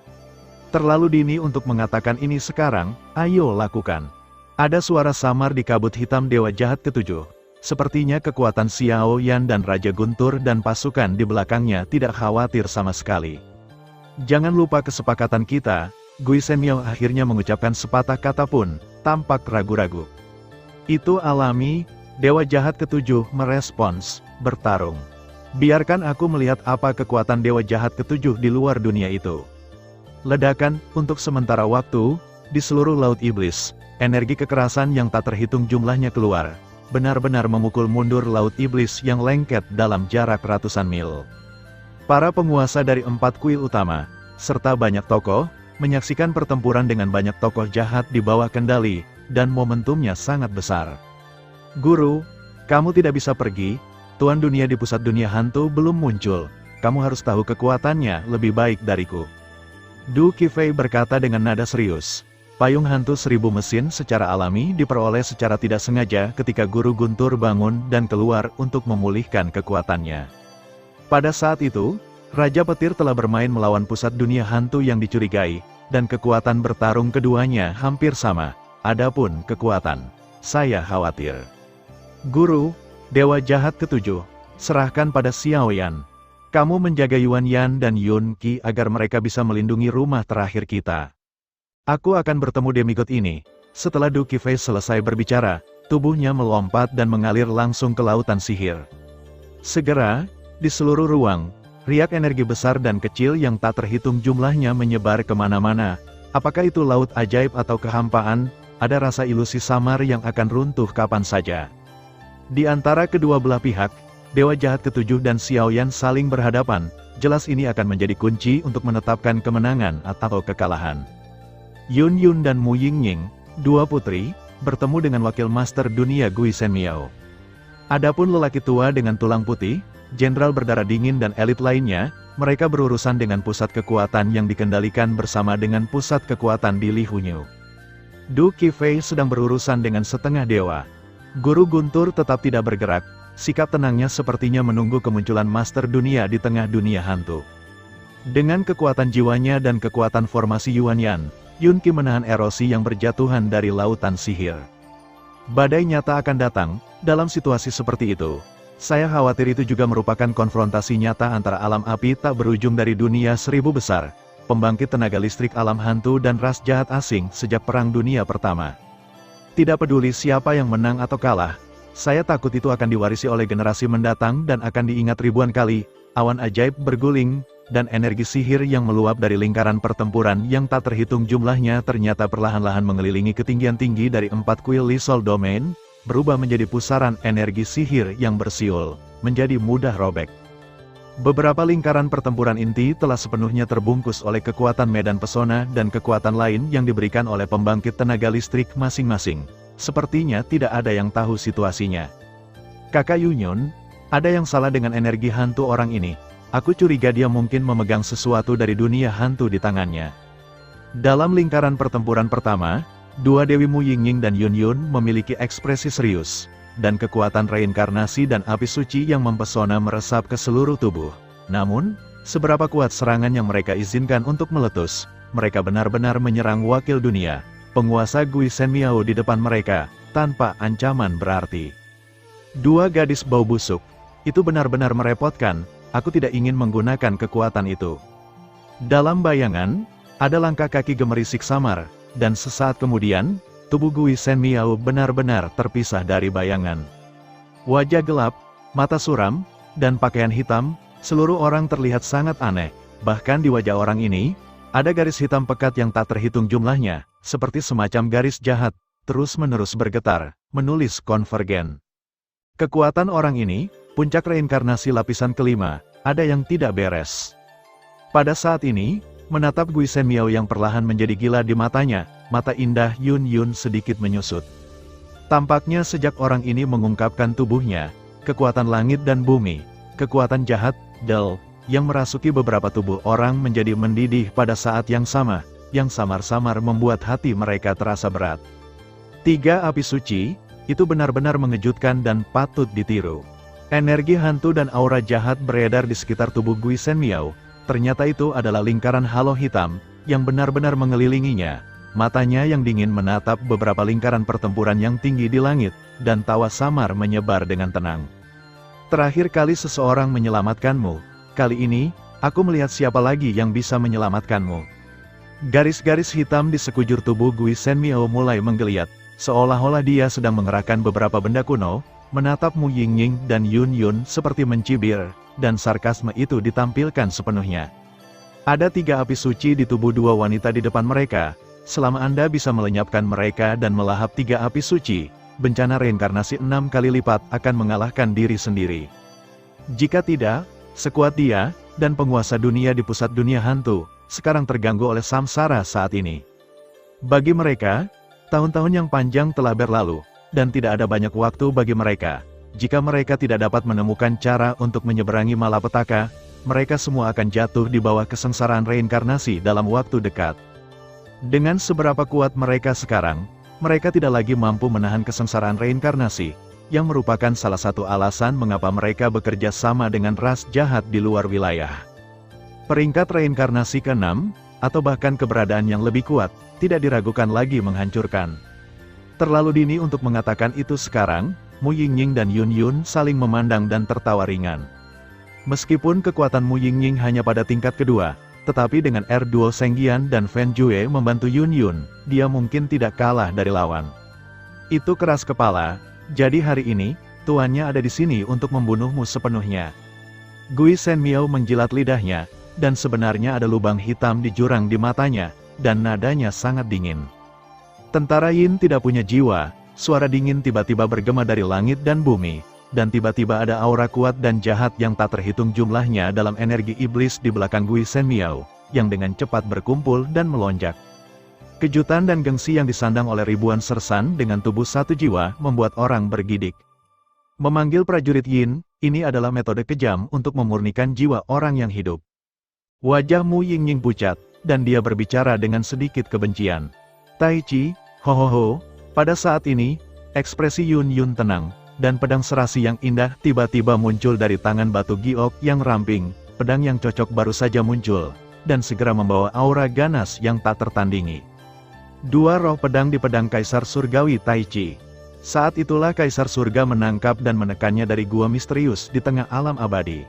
Terlalu dini untuk mengatakan ini sekarang, ayo lakukan. Ada suara samar di kabut hitam Dewa Jahat ketujuh. Sepertinya kekuatan Xiao Yan dan Raja Guntur dan pasukan di belakangnya tidak khawatir sama sekali. Jangan lupa kesepakatan kita, Gui Shenmiao akhirnya mengucapkan sepatah kata pun, tampak ragu-ragu. Itu alami, Dewa Jahat ketujuh merespons, bertarung. Biarkan aku melihat apa kekuatan Dewa Jahat ketujuh di luar dunia itu. Ledakan, untuk sementara waktu, di seluruh Laut Iblis, energi kekerasan yang tak terhitung jumlahnya keluar, benar-benar memukul mundur Laut Iblis yang lengket dalam jarak ratusan mil. Para penguasa dari 4 kuil utama, serta banyak tokoh, menyaksikan pertempuran dengan banyak tokoh jahat di bawah kendali, dan momentumnya sangat besar. Guru, kamu tidak bisa pergi, Tuan Dunia di pusat dunia hantu belum muncul, kamu harus tahu kekuatannya lebih baik dariku. Du Qifei berkata dengan nada serius. Payung hantu 1000 mesin secara alami diperoleh secara tidak sengaja ketika Guru Guntur bangun dan keluar untuk memulihkan kekuatannya. Pada saat itu, Raja Petir telah bermain melawan pusat dunia hantu yang dicurigai, dan kekuatan bertarung keduanya hampir sama, adapun kekuatan, saya khawatir. Guru, Dewa Jahat ketujuh, serahkan pada Xiao Yan. Kamu menjaga Yuan Yan dan Yun Qi agar mereka bisa melindungi rumah terakhir kita. Aku akan bertemu demigod ini. Setelah Du Qifei selesai berbicara, tubuhnya melompat dan mengalir langsung ke lautan sihir. Segera, di seluruh ruang, riak energi besar dan kecil yang tak terhitung jumlahnya menyebar kemana-mana. Apakah itu laut ajaib atau kehampaan, ada rasa ilusi samar yang akan runtuh kapan saja. Di antara kedua belah pihak, Dewa Jahat ketujuh dan Xiao Yan saling berhadapan, jelas ini akan menjadi kunci untuk menetapkan kemenangan atau kekalahan. Yun Yun dan Mu Yingying, dua putri, bertemu dengan wakil master dunia Gui Shenmiao. Adapun lelaki tua dengan tulang putih, jenderal berdarah dingin dan elit lainnya, mereka berurusan dengan pusat kekuatan yang dikendalikan bersama dengan pusat kekuatan di Li Hunyu. Du Qifei sedang berurusan dengan setengah dewa. Guru Guntur tetap tidak bergerak, sikap tenangnya sepertinya menunggu kemunculan master dunia di tengah dunia hantu. Dengan kekuatan jiwanya dan kekuatan formasi Yuan Yan, Yun Qi menahan erosi yang berjatuhan dari lautan sihir. Badai nyata akan datang, dalam situasi seperti itu. Saya khawatir itu juga merupakan konfrontasi nyata antara alam api tak berujung dari dunia 1000 besar, pembangkit tenaga listrik alam hantu dan ras jahat asing sejak Perang Dunia Pertama. Tidak peduli siapa yang menang atau kalah, saya takut itu akan diwarisi oleh generasi mendatang dan akan diingat ribuan kali. Awan ajaib berguling, dan energi sihir yang meluap dari lingkaran pertempuran yang tak terhitung jumlahnya ternyata perlahan-lahan mengelilingi ketinggian tinggi dari 4 kuil Li Sol Domain, berubah menjadi pusaran energi sihir yang bersiul, menjadi mudah robek. Beberapa lingkaran pertempuran inti telah sepenuhnya terbungkus oleh kekuatan medan pesona dan kekuatan lain yang diberikan oleh pembangkit tenaga listrik masing-masing. Sepertinya tidak ada yang tahu situasinya. Kakak Yunyun, ada yang salah dengan energi hantu orang ini. Aku curiga dia mungkin memegang sesuatu dari dunia hantu di tangannya. Dalam lingkaran pertempuran pertama, dua Dewi Mu Yingying dan Yun Yun memiliki ekspresi serius, dan kekuatan reinkarnasi dan api suci yang mempesona meresap ke seluruh tubuh. Namun, seberapa kuat serangan yang mereka izinkan untuk meletus, mereka benar-benar menyerang wakil dunia, penguasa Gui Shenmiao di depan mereka, tanpa ancaman berarti. Dua gadis bau busuk, itu benar-benar merepotkan, aku tidak ingin menggunakan kekuatan itu. Dalam bayangan, ada langkah kaki gemerisik samar, dan sesaat kemudian, tubuh Gui Shenmiao benar-benar terpisah dari bayangan. Wajah gelap, mata suram, dan pakaian hitam, seluruh orang terlihat sangat aneh. Bahkan di wajah orang ini, ada garis hitam pekat yang tak terhitung jumlahnya, seperti semacam garis jahat, terus-menerus bergetar, menulis konvergen. Kekuatan orang ini, puncak reinkarnasi lapisan kelima, ada yang tidak beres. Pada saat ini, menatap Gui Shenmiao yang perlahan menjadi gila di matanya, mata indah Yun Yun sedikit menyusut. Tampaknya sejak orang ini mengungkapkan tubuhnya, kekuatan langit dan bumi, kekuatan jahat, Del, yang merasuki beberapa tubuh orang menjadi mendidih pada saat yang sama, yang samar-samar membuat hati mereka terasa berat. 3 api suci, itu benar-benar mengejutkan dan patut ditiru. Energi hantu dan aura jahat beredar di sekitar tubuh Gui Shenmiao, ternyata itu adalah lingkaran halo hitam, yang benar-benar mengelilinginya. Matanya yang dingin menatap beberapa lingkaran pertempuran yang tinggi di langit, dan tawa samar menyebar dengan tenang. Terakhir kali seseorang menyelamatkanmu. Kali ini, aku melihat siapa lagi yang bisa menyelamatkanmu. Garis-garis hitam di sekujur tubuh Gui Shenmiao mulai menggeliat, seolah-olah dia sedang mengerahkan beberapa benda kuno, menatap Mu Yingying dan Yun Yun seperti mencibir, dan sarkasme itu ditampilkan sepenuhnya. Ada 3 api suci di tubuh 2 wanita di depan mereka, selama Anda bisa melenyapkan mereka dan melahap 3 api suci, bencana reinkarnasi 6 kali lipat akan mengalahkan diri sendiri. Jika tidak, sekuat dia, dan penguasa dunia di pusat dunia hantu, sekarang terganggu oleh samsara saat ini. Bagi mereka, tahun-tahun yang panjang telah berlalu, dan tidak ada banyak waktu bagi mereka. Jika mereka tidak dapat menemukan cara untuk menyeberangi malapetaka, mereka semua akan jatuh di bawah kesengsaraan reinkarnasi dalam waktu dekat. Dengan seberapa kuat mereka sekarang, mereka tidak lagi mampu menahan kesengsaraan reinkarnasi, yang merupakan salah satu alasan mengapa mereka bekerja sama dengan ras jahat di luar wilayah. Peringkat reinkarnasi ke-6, atau bahkan keberadaan yang lebih kuat, tidak diragukan lagi menghancurkan. Terlalu dini untuk mengatakan itu sekarang, Mu Yingying dan Yun Yun saling memandang dan tertawa ringan. Meskipun kekuatan Mu Yingying hanya pada tingkat kedua, tetapi dengan R2 Senggian dan Fen Jue membantu Yun Yun, dia mungkin tidak kalah dari lawan. Itu keras kepala. Jadi hari ini, tuannya ada di sini untuk membunuhmu sepenuhnya. Gui Shenmiao menjilat lidahnya, dan sebenarnya ada lubang hitam di jurang di matanya, dan nadanya sangat dingin. Tentara Yin tidak punya jiwa, suara dingin tiba-tiba bergema dari langit dan bumi, dan tiba-tiba ada aura kuat dan jahat yang tak terhitung jumlahnya dalam energi iblis di belakang Gui Shenmiao, yang dengan cepat berkumpul dan melonjak. Kejutan dan gengsi yang disandang oleh ribuan sersan dengan tubuh satu jiwa membuat orang bergidik. Memanggil prajurit Yin, ini adalah metode kejam untuk memurnikan jiwa orang yang hidup. Wajah Mu Yingying pucat, dan dia berbicara dengan sedikit kebencian. Tai Chi, ho. Pada saat ini, ekspresi Yun Yun tenang, dan pedang serasi yang indah tiba-tiba muncul dari tangan batu giok yang ramping, pedang yang cocok baru saja muncul, dan segera membawa aura ganas yang tak tertandingi. 2 roh pedang di pedang Kaisar Surgawi Tai Chi. Saat itulah Kaisar Surga menangkap dan menekannya dari gua misterius di tengah alam abadi.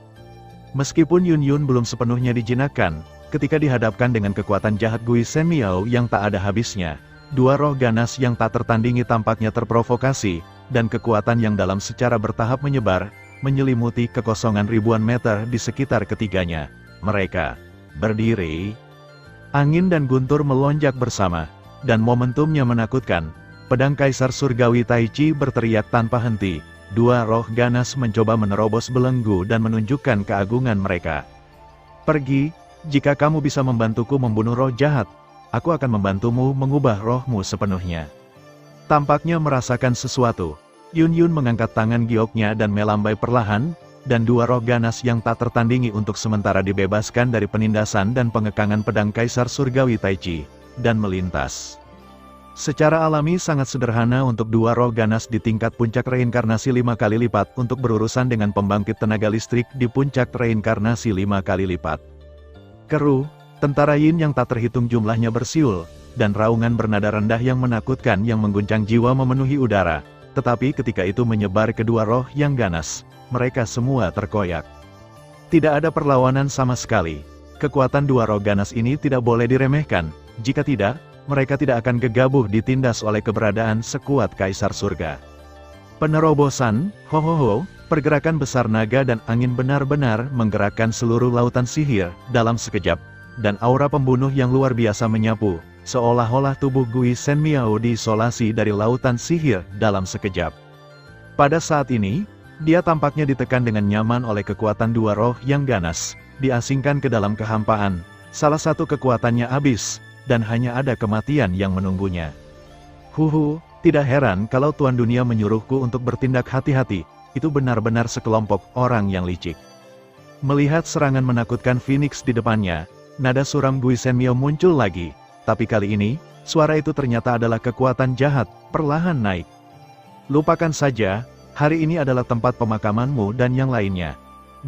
Meskipun Yun Yun belum sepenuhnya dijinakkan, ketika dihadapkan dengan kekuatan jahat Gui Shenmiao yang tak ada habisnya, 2 roh ganas yang tak tertandingi tampaknya terprovokasi, dan kekuatan yang dalam secara bertahap menyebar, menyelimuti kekosongan ribuan meter di sekitar ketiganya. Mereka berdiri. Angin dan guntur melonjak bersama, dan momentumnya menakutkan. Pedang Kaisar Surgawi Tai Chi berteriak tanpa henti. 2 roh ganas mencoba menerobos belenggu dan menunjukkan keagungan mereka. Pergi, jika kamu bisa membantuku membunuh roh jahat, aku akan membantumu mengubah rohmu sepenuhnya. Tampaknya merasakan sesuatu, Yun Yun mengangkat tangan gioknya dan melambai perlahan, dan 2 roh ganas yang tak tertandingi untuk sementara dibebaskan dari penindasan dan pengekangan pedang Kaisar Surgawi Tai Chi, dan melintas. Secara alami sangat sederhana untuk 2 roh ganas di tingkat puncak reinkarnasi 5 kali lipat untuk berurusan dengan pembangkit tenaga listrik di puncak reinkarnasi 5 kali lipat. Keruh, Tentara Yin yang tak terhitung jumlahnya bersiul, dan raungan bernada rendah yang menakutkan yang mengguncang jiwa memenuhi udara. Tetapi ketika itu menyebar kedua roh yang ganas, mereka semua terkoyak. Tidak ada perlawanan sama sekali. Kekuatan dua roh ganas ini tidak boleh diremehkan, jika tidak, mereka tidak akan gegabah ditindas oleh keberadaan sekuat Kaisar Surga. Penerobosan, pergerakan besar naga dan angin benar-benar menggerakkan seluruh lautan sihir dalam sekejap, dan aura pembunuh yang luar biasa menyapu, seolah-olah tubuh Gui Shen Miao diisolasi dari lautan sihir dalam sekejap. Pada saat ini, dia tampaknya ditekan dengan nyaman oleh kekuatan dua roh yang ganas, diasingkan ke dalam kehampaan, salah satu kekuatannya habis, dan hanya ada kematian yang menunggunya. Tidak heran kalau Tuan Dunia menyuruhku untuk bertindak hati-hati, itu benar-benar sekelompok orang yang licik. Melihat serangan menakutkan Phoenix di depannya, nada suram Gui Shen Miao muncul lagi, tapi kali ini, suara itu ternyata adalah kekuatan jahat, perlahan naik. Lupakan saja, hari ini adalah tempat pemakamanmu dan yang lainnya.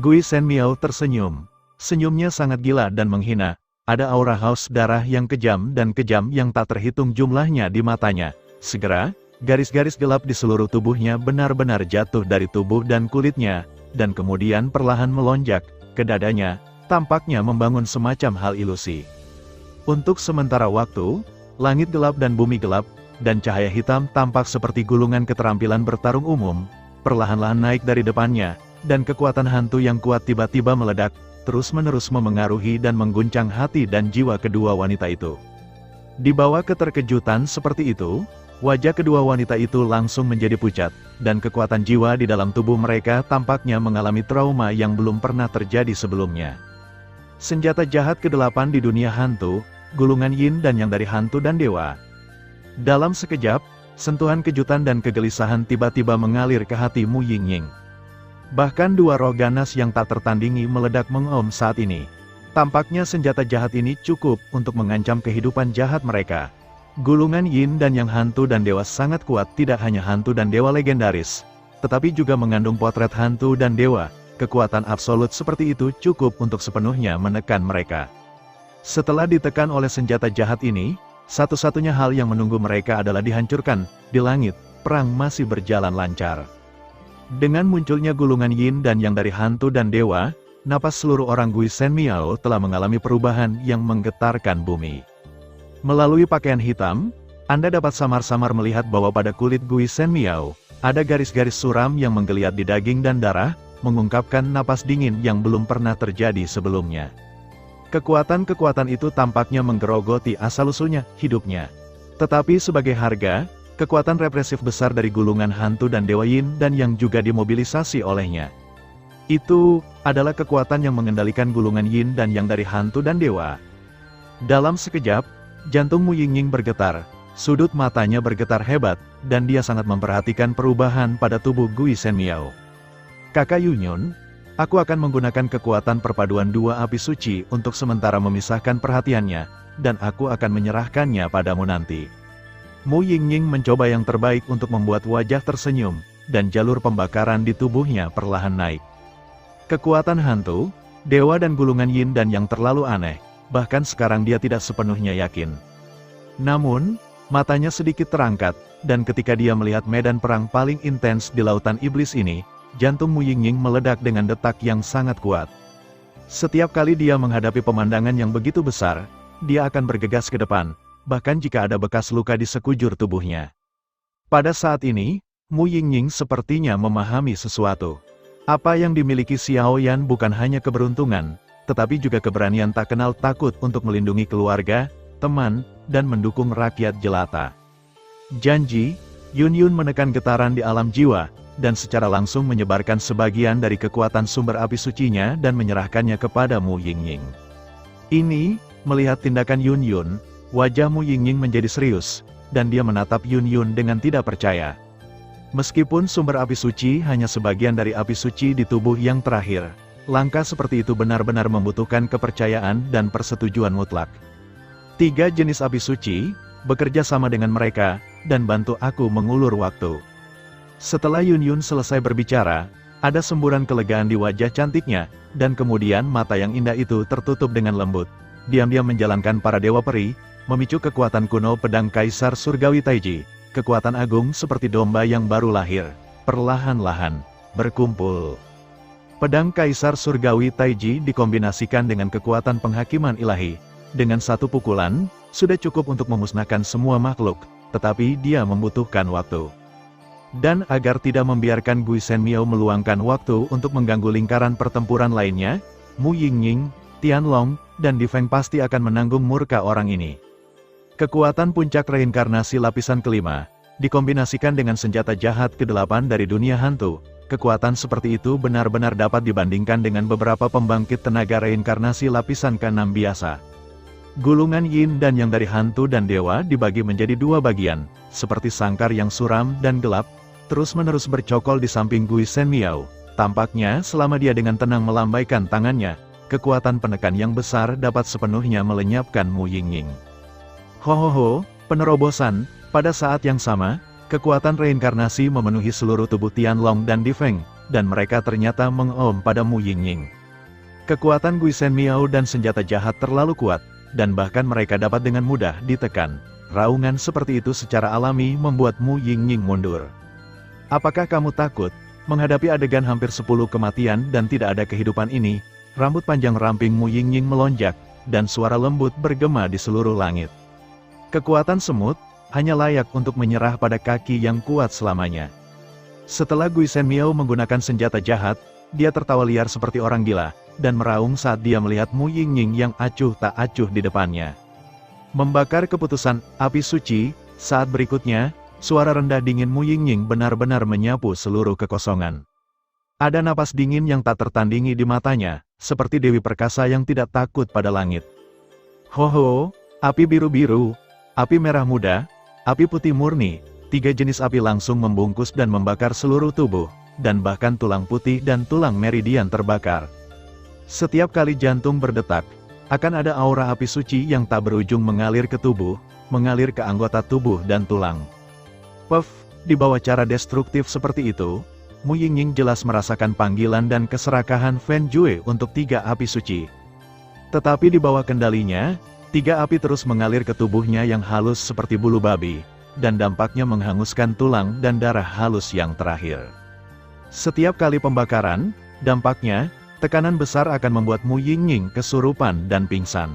Gui Shen Miao tersenyum. Senyumnya sangat gila dan menghina, ada aura haus darah yang kejam yang tak terhitung jumlahnya di matanya. Segera, garis-garis gelap di seluruh tubuhnya benar-benar jatuh dari tubuh dan kulitnya, dan kemudian perlahan melonjak ke dadanya, tampaknya membangun semacam hal ilusi. Untuk sementara waktu, langit gelap dan bumi gelap, dan cahaya hitam tampak seperti gulungan keterampilan bertarung umum, perlahan-lahan naik dari depannya, dan kekuatan hantu yang kuat tiba-tiba meledak, terus-menerus memengaruhi dan mengguncang hati dan jiwa kedua wanita itu. Di bawah keterkejutan seperti itu, wajah kedua wanita itu langsung menjadi pucat, dan kekuatan jiwa di dalam tubuh mereka tampaknya mengalami trauma yang belum pernah terjadi sebelumnya. Senjata jahat ke-8 di dunia hantu, gulungan yin dan yang dari hantu dan dewa. Dalam sekejap, sentuhan kejutan dan kegelisahan tiba-tiba mengalir ke hati Mu Yingying. Bahkan dua roh ganas yang tak tertandingi meledak mengom saat ini. Tampaknya senjata jahat ini cukup untuk mengancam kehidupan jahat mereka. Gulungan yin dan yang hantu dan dewa sangat kuat, tidak hanya hantu dan dewa legendaris, tetapi juga mengandung potret hantu dan dewa. Kekuatan absolut seperti itu cukup untuk sepenuhnya menekan mereka. Setelah ditekan oleh senjata jahat ini, satu-satunya hal yang menunggu mereka adalah dihancurkan. Di langit, perang masih berjalan lancar. Dengan munculnya gulungan yin dan yang dari hantu dan dewa, napas seluruh orang Gui Shen Miao telah mengalami perubahan yang menggetarkan bumi. Melalui pakaian hitam, Anda dapat samar-samar melihat bahwa pada kulit Gui Shen Miao, ada garis-garis suram yang menggeliat di daging dan darah, mengungkapkan napas dingin yang belum pernah terjadi sebelumnya. Kekuatan-kekuatan itu tampaknya menggerogoti asal-usulnya hidupnya. Tetapi sebagai harga, kekuatan represif besar dari gulungan hantu dan dewa yin dan yang juga dimobilisasi olehnya. Itu adalah kekuatan yang mengendalikan gulungan yin dan yang dari hantu dan dewa. Dalam sekejap, jantung Mu Yingying bergetar, sudut matanya bergetar hebat, dan dia sangat memperhatikan perubahan pada tubuh Gui Shen Miao. Kakak Yunyun, aku akan menggunakan kekuatan perpaduan dua api suci untuk sementara memisahkan perhatiannya, dan aku akan menyerahkannya padamu nanti. Mu Yingying mencoba yang terbaik untuk membuat wajah tersenyum, dan jalur pembakaran di tubuhnya perlahan naik. Kekuatan hantu, dewa dan gulungan yin dan yang terlalu aneh, bahkan sekarang dia tidak sepenuhnya yakin. Namun, matanya sedikit terangkat, dan ketika dia melihat medan perang paling intens di lautan iblis ini, jantung Mu Yingying meledak dengan detak yang sangat kuat. Setiap kali dia menghadapi pemandangan yang begitu besar, dia akan bergegas ke depan, bahkan jika ada bekas luka di sekujur tubuhnya. Pada saat ini, Mu Yingying sepertinya memahami sesuatu. Apa yang dimiliki Xiao Yan bukan hanya keberuntungan, tetapi juga keberanian tak kenal takut untuk melindungi keluarga, teman, dan mendukung rakyat jelata. Janji, Yun menekan getaran di alam jiwa, dan secara langsung menyebarkan sebagian dari kekuatan sumber api sucinya dan menyerahkannya kepada Mu Yingying. Ini, melihat tindakan Yun, wajah Mu Yingying menjadi serius, dan dia menatap Yun dengan tidak percaya. Meskipun sumber api suci hanya sebagian dari api suci di tubuh yang terakhir, langkah seperti itu benar-benar membutuhkan kepercayaan dan persetujuan mutlak. 3 jenis api suci, bekerja sama dengan mereka, dan bantu aku mengulur waktu. Setelah Yun selesai berbicara, ada semburan kelegaan di wajah cantiknya, dan kemudian mata yang indah itu tertutup dengan lembut. diam-diam menjalankan para dewa peri, memicu kekuatan kuno pedang Kaisar Surgawi Taiji, kekuatan agung seperti domba yang baru lahir, perlahan-lahan berkumpul. Pedang Kaisar Surgawi Taiji dikombinasikan dengan kekuatan penghakiman ilahi. Dengan satu pukulan, sudah cukup untuk memusnahkan semua makhluk, tetapi dia membutuhkan waktu. Dan agar tidak membiarkan Gui Shenmiao meluangkan waktu untuk mengganggu lingkaran pertempuran lainnya, Mu Yingying, Tianlong, dan Di Feng pasti akan menanggung murka orang ini. Kekuatan puncak reinkarnasi lapisan kelima, dikombinasikan dengan senjata jahat ke-8 dari dunia hantu. Kekuatan seperti itu benar-benar dapat dibandingkan dengan beberapa pembangkit tenaga reinkarnasi lapisan ke-6 biasa. Gulungan yin dan yang dari hantu dan dewa dibagi menjadi dua bagian, seperti sangkar yang suram dan gelap, terus-menerus bercokol di samping Gui Shenmiao. Tampaknya selama dia dengan tenang melambaikan tangannya, kekuatan penekan yang besar dapat sepenuhnya melenyapkan Mu Yingying. Hohoho, penerobosan. Pada saat yang sama, kekuatan reinkarnasi memenuhi seluruh tubuh Tianlong dan Di Feng, dan mereka ternyata mengom pada Mu Yingying. Kekuatan Gui Shenmiao dan senjata jahat terlalu kuat, dan bahkan mereka dapat dengan mudah ditekan. Raungan seperti itu secara alami membuat Mu Yingying mundur. Apakah kamu takut menghadapi adegan hampir 10 kematian dan tidak ada kehidupan ini? Rambut panjang ramping Mu Yingying melonjak, dan suara lembut bergema di seluruh langit. Kekuatan semut hanya layak untuk menyerah pada kaki yang kuat selamanya. Setelah Gui Shenmiao menggunakan senjata jahat, dia tertawa liar seperti orang gila, dan meraung saat dia melihat Mu Yingying yang acuh tak acuh di depannya. Membakar keputusan api suci, saat berikutnya, suara rendah dingin Mu Yingying benar-benar menyapu seluruh kekosongan. Ada napas dingin yang tak tertandingi di matanya, seperti dewi perkasa yang tidak takut pada langit. Hoho, api biru-biru, api merah muda, api putih murni, 3 jenis api langsung membungkus dan membakar seluruh tubuh, dan bahkan tulang putih dan tulang meridian terbakar. Setiap kali jantung berdetak, akan ada aura api suci yang tak berujung mengalir ke tubuh, mengalir ke anggota tubuh dan tulang. Puff, di bawah cara destruktif seperti itu, Mu Yingying jelas merasakan panggilan dan keserakahan Fen Jue untuk 3 api suci. Tetapi di bawah kendalinya, 3 api terus mengalir ke tubuhnya yang halus seperti bulu babi, dan dampaknya menghanguskan tulang dan darah halus yang terakhir. Setiap kali pembakaran, dampaknya, tekanan besar akan membuat Mu Yingying kesurupan dan pingsan.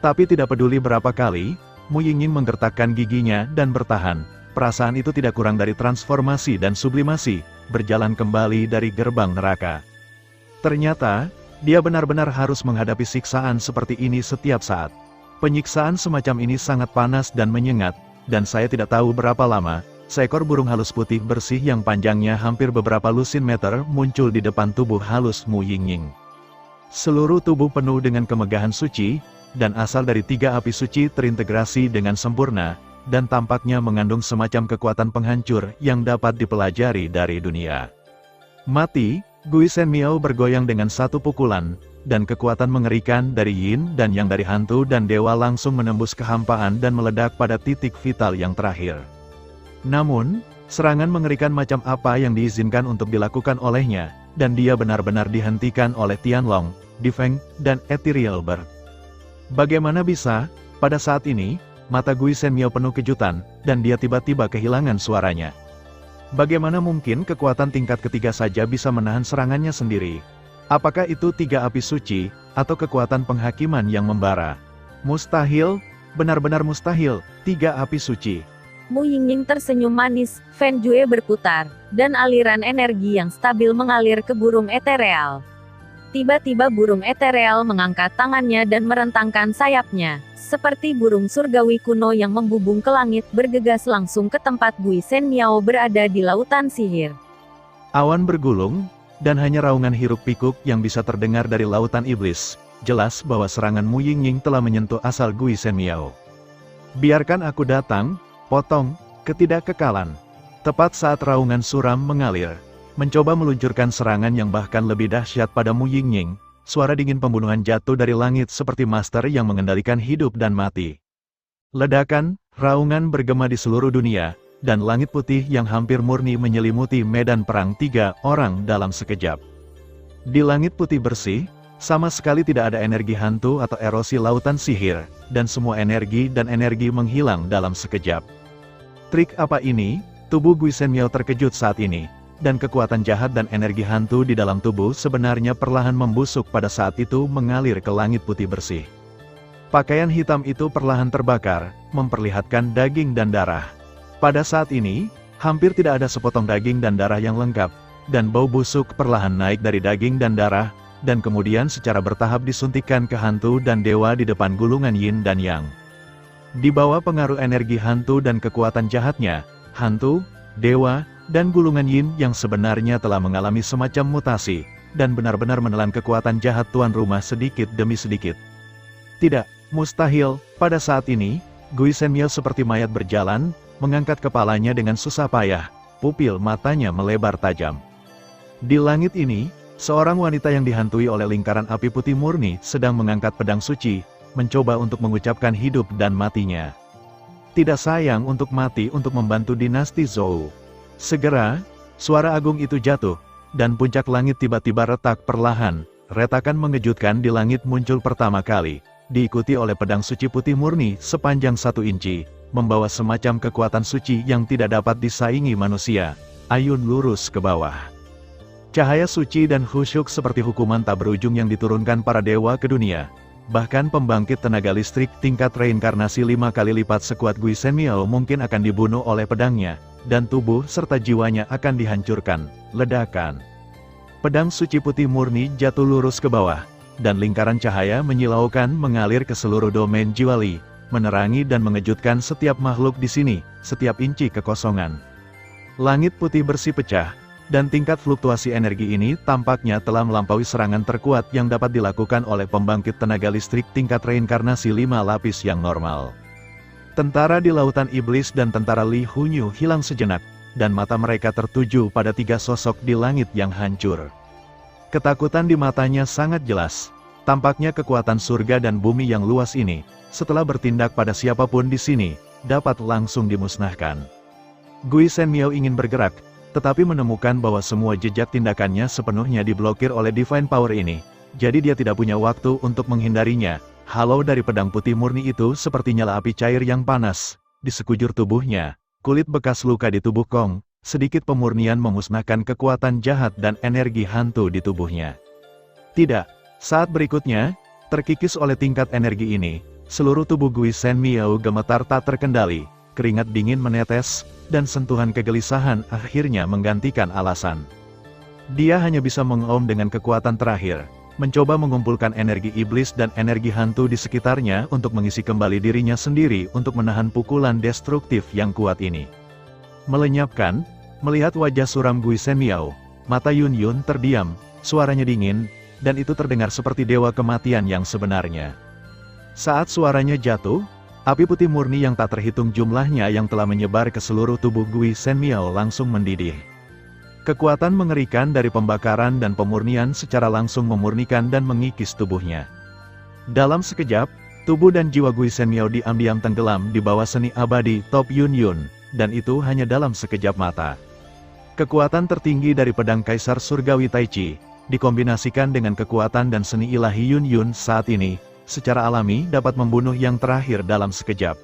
Tapi tidak peduli berapa kali, Mu Yingying menggertakkan giginya dan bertahan. Perasaan itu tidak kurang dari transformasi dan sublimasi, berjalan kembali dari gerbang neraka. Ternyata, dia benar-benar harus menghadapi siksaan seperti ini setiap saat. Penyiksaan semacam ini sangat panas dan menyengat, dan saya tidak tahu berapa lama, seekor burung halus putih bersih yang panjangnya hampir beberapa lusin meter muncul di depan tubuh halus Mu Yingying. Seluruh tubuh penuh dengan kemegahan suci, dan asal dari 3 api suci terintegrasi dengan sempurna, dan tampaknya mengandung semacam kekuatan penghancur yang dapat dipelajari dari dunia. Mati, Gui Shenmiao bergoyang dengan satu pukulan, dan kekuatan mengerikan dari yin dan yang dari hantu dan dewa langsung menembus kehampaan dan meledak pada titik vital yang terakhir. Namun, serangan mengerikan macam apa yang diizinkan untuk dilakukan olehnya, dan dia benar-benar dihentikan oleh Tianlong, Di Feng, dan Ethereal Bird. Bagaimana bisa, pada saat ini, mata Gui Shenmiao penuh kejutan, dan dia tiba-tiba kehilangan suaranya. Bagaimana mungkin kekuatan tingkat ketiga saja bisa menahan serangannya sendiri? Apakah itu 3 api suci, atau kekuatan penghakiman yang membara? Mustahil, benar-benar mustahil, 3 api suci. Mu Yingying tersenyum manis, Fen Jue berputar, dan aliran energi yang stabil mengalir ke burung etereal. Tiba-tiba burung etereal mengangkat tangannya dan merentangkan sayapnya, seperti burung surgawi kuno yang membubung ke langit bergegas langsung ke tempat Gui Shenmiao berada di lautan sihir. Awan bergulung, dan hanya raungan hiruk-pikuk yang bisa terdengar dari lautan iblis, jelas bahwa serangan Mu Yingying telah menyentuh asal Gui Shenmiao. Biarkan aku datang, potong, ketidakkekalan. Tepat saat raungan suram mengalir, mencoba meluncurkan serangan yang bahkan lebih dahsyat pada Mu Yingying, suara dingin pembunuhan jatuh dari langit seperti master yang mengendalikan hidup dan mati. Ledakan, raungan bergema di seluruh dunia, dan langit putih yang hampir murni menyelimuti medan perang 3 orang dalam sekejap. Di langit putih bersih, Sama sekali tidak ada energi hantu atau erosi lautan sihir, dan semua energi menghilang dalam sekejap. Trik apa ini? Tubuh Gui Shenmiao terkejut saat ini, dan kekuatan jahat dan energi hantu di dalam tubuh sebenarnya perlahan membusuk pada saat itu mengalir ke langit putih bersih. Pakaian hitam itu perlahan terbakar, memperlihatkan daging dan darah. Pada saat ini, hampir tidak ada sepotong daging dan darah yang lengkap, dan bau busuk perlahan naik dari daging dan darah, dan kemudian secara bertahap disuntikkan ke hantu dan dewa di depan gulungan yin dan yang. Di bawah pengaruh energi hantu dan kekuatan jahatnya, hantu, dewa, dan gulungan yin yang sebenarnya telah mengalami semacam mutasi, dan benar-benar menelan kekuatan jahat tuan rumah sedikit demi sedikit. Tidak, mustahil, pada saat ini, Gui Shenmiao seperti mayat berjalan, mengangkat kepalanya dengan susah payah, pupil matanya melebar tajam. Di langit ini, seorang wanita yang dihantui oleh lingkaran api putih murni sedang mengangkat pedang suci, mencoba untuk mengucapkan hidup dan matinya. Tidak sayang untuk mati untuk membantu dinasti Zhou. Segera, suara agung itu jatuh, dan puncak langit tiba-tiba retak perlahan. Retakan mengejutkan di langit muncul pertama kali, diikuti oleh pedang suci putih murni sepanjang 1 inci, membawa semacam kekuatan suci yang tidak dapat disaingi manusia. Ayun lurus ke bawah. Cahaya suci dan khusyuk seperti hukuman tak berujung yang diturunkan para dewa ke dunia. Bahkan pembangkit tenaga listrik tingkat reinkarnasi 5 kali lipat sekuat Gui Shenmiao mungkin akan dibunuh oleh pedangnya, dan tubuh serta jiwanya akan dihancurkan. Ledakan. Pedang suci putih murni jatuh lurus ke bawah, dan lingkaran cahaya menyilaukan mengalir ke seluruh domain jiwali, menerangi dan mengejutkan setiap makhluk di sini, setiap inci kekosongan. Langit putih bersih pecah, dan tingkat fluktuasi energi ini tampaknya telah melampaui serangan terkuat yang dapat dilakukan oleh pembangkit tenaga listrik tingkat reinkarnasi 5 lapis yang normal. Tentara di lautan iblis dan tentara Li Hunyu hilang sejenak, dan mata mereka tertuju pada 3 sosok di langit yang hancur. Ketakutan di matanya sangat jelas. Tampaknya kekuatan surga dan bumi yang luas ini, setelah bertindak pada siapapun di sini, dapat langsung dimusnahkan. Gui Shenmiao ingin bergerak, tetapi menemukan bahwa semua jejak tindakannya sepenuhnya diblokir oleh Divine Power ini, jadi dia tidak punya waktu untuk menghindarinya. Halau dari pedang putih murni itu seperti nyala api cair yang panas. Di sekujur tubuhnya, kulit bekas luka di tubuh Kong, sedikit pemurnian memusnahkan kekuatan jahat dan energi hantu di tubuhnya. Tidak, saat berikutnya, terkikis oleh tingkat energi ini, seluruh tubuh Gui Shenmiao gemetar tak terkendali. Keringat dingin menetes, dan sentuhan kegelisahan akhirnya menggantikan alasan. Dia hanya bisa mengaum dengan kekuatan terakhir, mencoba mengumpulkan energi iblis dan energi hantu di sekitarnya untuk mengisi kembali dirinya sendiri untuk menahan pukulan destruktif yang kuat ini. Melenyapkan, melihat wajah suram Gui Shenmiao, mata Yun Yun terdiam, suaranya dingin, dan itu terdengar seperti dewa kematian yang sebenarnya. Saat suaranya jatuh, api putih murni yang tak terhitung jumlahnya yang telah menyebar ke seluruh tubuh Gui Shenmiao langsung mendidih. Kekuatan mengerikan dari pembakaran dan pemurnian secara langsung memurnikan dan mengikis tubuhnya. Dalam sekejap, tubuh dan jiwa Gui Shenmiao diam-diam tenggelam di bawah seni abadi Top Yun Yun, dan itu hanya dalam sekejap mata. Kekuatan tertinggi dari pedang Kaisar Surgawi Tai Chi, dikombinasikan dengan kekuatan dan seni ilahi Yun Yun saat ini, secara alami dapat membunuh yang terakhir dalam sekejap.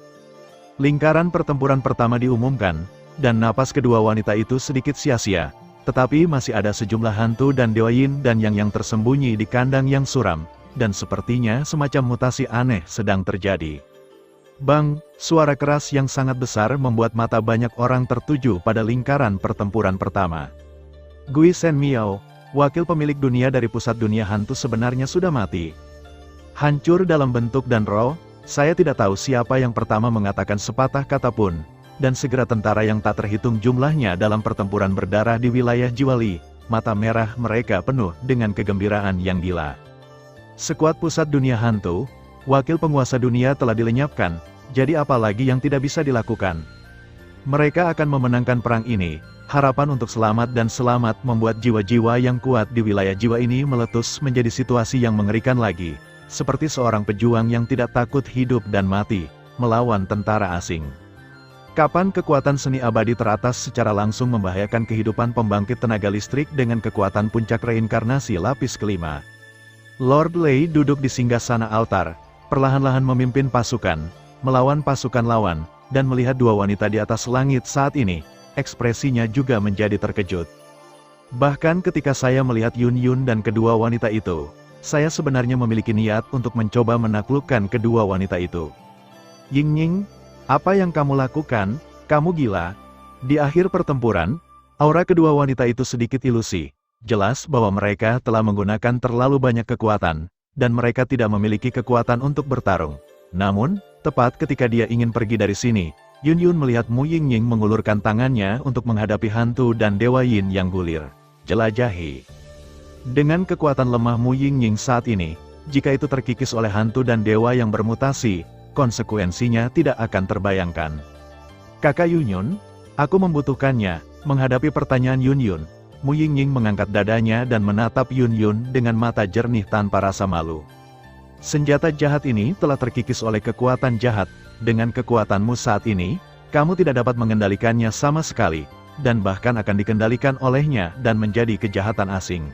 Lingkaran pertempuran pertama diumumkan, dan napas kedua wanita itu sedikit sia-sia, tetapi masih ada sejumlah hantu dan dewa yin dan yang tersembunyi di kandang yang suram, dan sepertinya semacam mutasi aneh sedang terjadi. Bang, suara keras yang sangat besar membuat mata banyak orang tertuju pada lingkaran pertempuran pertama. Gui Shenmiao, wakil pemilik dunia dari pusat dunia hantu sebenarnya sudah mati. Hancur dalam bentuk dan roh, saya tidak tahu siapa yang pertama mengatakan sepatah kata pun, dan segera tentara yang tak terhitung jumlahnya dalam pertempuran berdarah di wilayah Jiwali, mata merah mereka penuh dengan kegembiraan yang gila. Sekuat pusat dunia hantu, wakil penguasa dunia telah dilenyapkan, jadi apa lagi yang tidak bisa dilakukan? Mereka akan memenangkan perang ini, harapan untuk selamat dan selamat membuat jiwa-jiwa yang kuat di wilayah jiwa ini meletus menjadi situasi yang mengerikan lagi. Seperti seorang pejuang yang tidak takut hidup dan mati, melawan tentara asing. Kapan kekuatan seni abadi teratas secara langsung membahayakan kehidupan pembangkit tenaga listrik dengan kekuatan puncak reinkarnasi lapis kelima? Lord Lei duduk di singgasana altar, perlahan-lahan memimpin pasukan, melawan pasukan lawan, dan melihat dua wanita di atas langit saat ini, ekspresinya juga menjadi terkejut. Bahkan ketika saya melihat Yun Yun dan kedua wanita itu, saya sebenarnya memiliki niat untuk mencoba menaklukkan kedua wanita itu. Ying Ying, apa yang kamu lakukan? Kamu gila. Di akhir pertempuran, aura kedua wanita itu sedikit ilusi. Jelas bahwa mereka telah menggunakan terlalu banyak kekuatan, dan mereka tidak memiliki kekuatan untuk bertarung. Namun, tepat ketika dia ingin pergi dari sini, Yun Yun melihat Mu Yingying mengulurkan tangannya untuk menghadapi hantu dan Dewa Yin yang gulir. Jelajahi. Dengan kekuatan lemah Mu Yingying saat ini, jika itu terkikis oleh hantu dan dewa yang bermutasi, konsekuensinya tidak akan terbayangkan. Kakak Yun Yun, aku membutuhkannya. Menghadapi pertanyaan Yun Yun, Mu Yingying mengangkat dadanya dan menatap Yun Yun dengan mata jernih tanpa rasa malu. Senjata jahat ini telah terkikis oleh kekuatan jahat. Dengan kekuatanmu saat ini, kamu tidak dapat mengendalikannya sama sekali, dan bahkan akan dikendalikan olehnya dan menjadi kejahatan asing.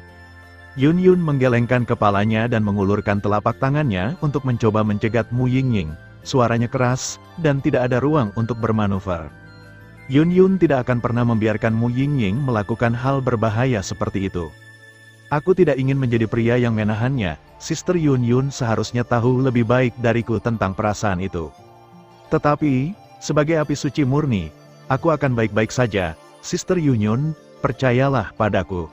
Yun Yun menggelengkan kepalanya dan mengulurkan telapak tangannya untuk mencoba mencegat Mu Yingying. Suaranya keras, dan tidak ada ruang untuk bermanuver. Yun Yun tidak akan pernah membiarkan Mu Yingying melakukan hal berbahaya seperti itu. Aku tidak ingin menjadi pria yang menahannya. Sister Yun Yun seharusnya tahu lebih baik dariku tentang perasaan itu. Tetapi, sebagai api suci murni, aku akan baik-baik saja. Sister Yun Yun, percayalah padaku.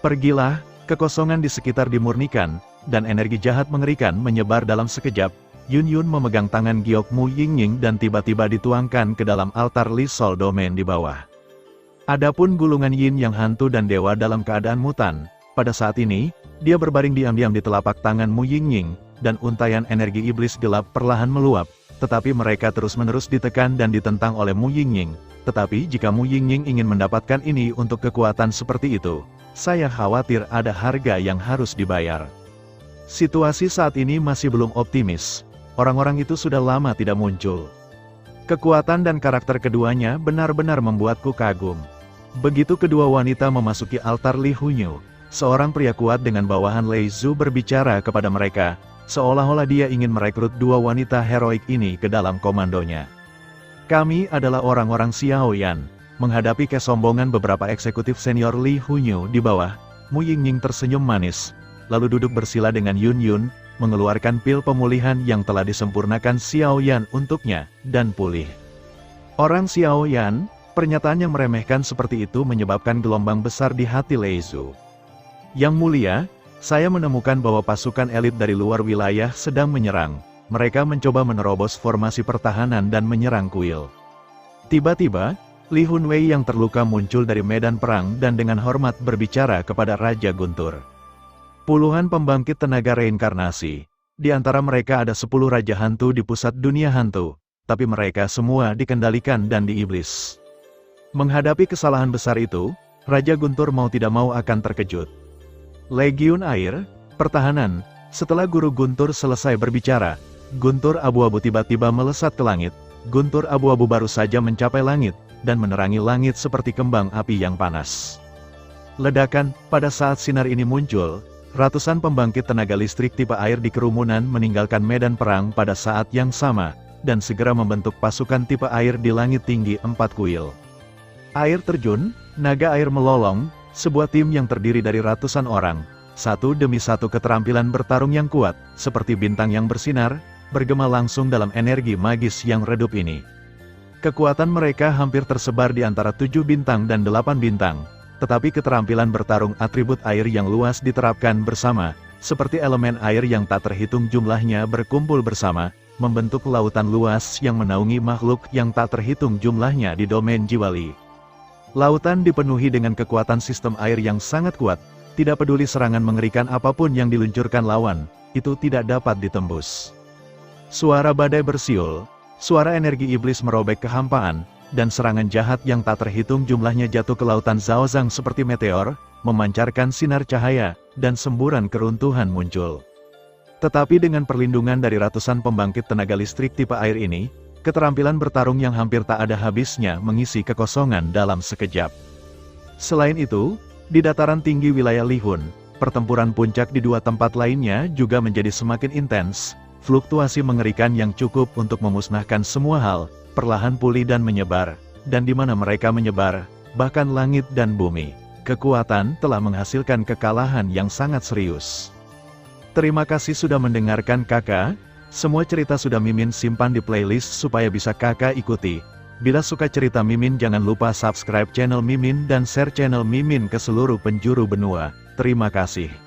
Pergilah, kekosongan di sekitar dimurnikan, dan energi jahat mengerikan menyebar dalam sekejap. Yun Yun memegang tangan giok Mu Yingying dan tiba-tiba dituangkan ke dalam altar Li Sol Domain di bawah. Adapun gulungan Yin yang hantu dan dewa dalam keadaan mutan, pada saat ini, dia berbaring diam-diam di telapak tangan Mu Yingying, dan untayan energi iblis gelap perlahan meluap, tetapi mereka terus-menerus ditekan dan ditentang oleh Mu Yingying. Tetapi jika Mu Yingying ingin mendapatkan ini untuk kekuatan seperti itu, saya khawatir ada harga yang harus dibayar. Situasi saat ini masih belum optimis. Orang-orang itu sudah lama tidak muncul. Kekuatan dan karakter keduanya benar-benar membuatku kagum. Begitu kedua wanita memasuki altar Li Hunyu, seorang pria kuat dengan bawahan Lei Zhu berbicara kepada mereka, seolah-olah dia ingin merekrut dua wanita heroik ini ke dalam komandonya. Kami adalah orang-orang Xiaoyan. Menghadapi kesombongan beberapa eksekutif senior Li Hunyu di bawah, Mu Yingying tersenyum manis, lalu duduk bersila dengan Yun Yun, mengeluarkan pil pemulihan yang telah disempurnakan Xiaoyan untuknya, dan pulih. Orang Xiaoyan, pernyataan yang meremehkan seperti itu menyebabkan gelombang besar di hati Lei Zhu. Yang mulia, saya menemukan bahwa pasukan elit dari luar wilayah sedang menyerang. Mereka mencoba menerobos formasi pertahanan dan menyerang kuil. Tiba-tiba, Li Hunwei yang terluka muncul dari medan perang dan dengan hormat berbicara kepada Raja Guntur. Puluhan pembangkit tenaga reinkarnasi. Di antara mereka ada 10 Raja Hantu di pusat dunia hantu, tapi mereka semua dikendalikan dan diiblis. Menghadapi kesalahan besar itu, Raja Guntur mau tidak mau akan terkejut. Legiun Air, Pertahanan. Setelah Guru Guntur selesai berbicara, Guntur abu-abu tiba-tiba melesat ke langit. Guntur abu-abu baru saja mencapai langit, dan menerangi langit seperti kembang api yang panas. Ledakan, pada saat sinar ini muncul, ratusan pembangkit tenaga listrik tipe air di kerumunan meninggalkan medan perang pada saat yang sama, dan segera membentuk pasukan tipe air di langit tinggi 4 kuil. Air terjun, naga air melolong, sebuah tim yang terdiri dari ratusan orang, satu demi satu keterampilan bertarung yang kuat, seperti bintang yang bersinar, bergema langsung dalam energi magis yang redup ini. Kekuatan mereka hampir tersebar di antara 7 bintang dan 8 bintang, tetapi keterampilan bertarung atribut air yang luas diterapkan bersama, seperti elemen air yang tak terhitung jumlahnya berkumpul bersama, membentuk lautan luas yang menaungi makhluk yang tak terhitung jumlahnya di domain jiwali. Lautan dipenuhi dengan kekuatan sistem air yang sangat kuat, tidak peduli serangan mengerikan apapun yang diluncurkan lawan, itu tidak dapat ditembus. Suara badai bersiul, suara energi iblis merobek kehampaan, dan serangan jahat yang tak terhitung jumlahnya jatuh ke lautan Zaozang seperti meteor, memancarkan sinar cahaya, dan semburan keruntuhan muncul. Tetapi dengan perlindungan dari ratusan pembangkit tenaga listrik tipe air ini, keterampilan bertarung yang hampir tak ada habisnya mengisi kekosongan dalam sekejap. Selain itu, di dataran tinggi wilayah Lihun, Pertempuran puncak di dua tempat lainnya juga menjadi semakin intens, fluktuasi mengerikan yang cukup untuk memusnahkan semua hal, perlahan pulih dan menyebar, dan di mana mereka menyebar, bahkan langit dan bumi, kekuatan telah menghasilkan kekalahan yang sangat serius. Terima kasih sudah mendengarkan kakak, semua cerita sudah Mimin simpan di playlist supaya bisa kakak ikuti. Bila suka cerita Mimin jangan lupa subscribe channel Mimin dan share channel Mimin ke seluruh penjuru benua. Terima kasih.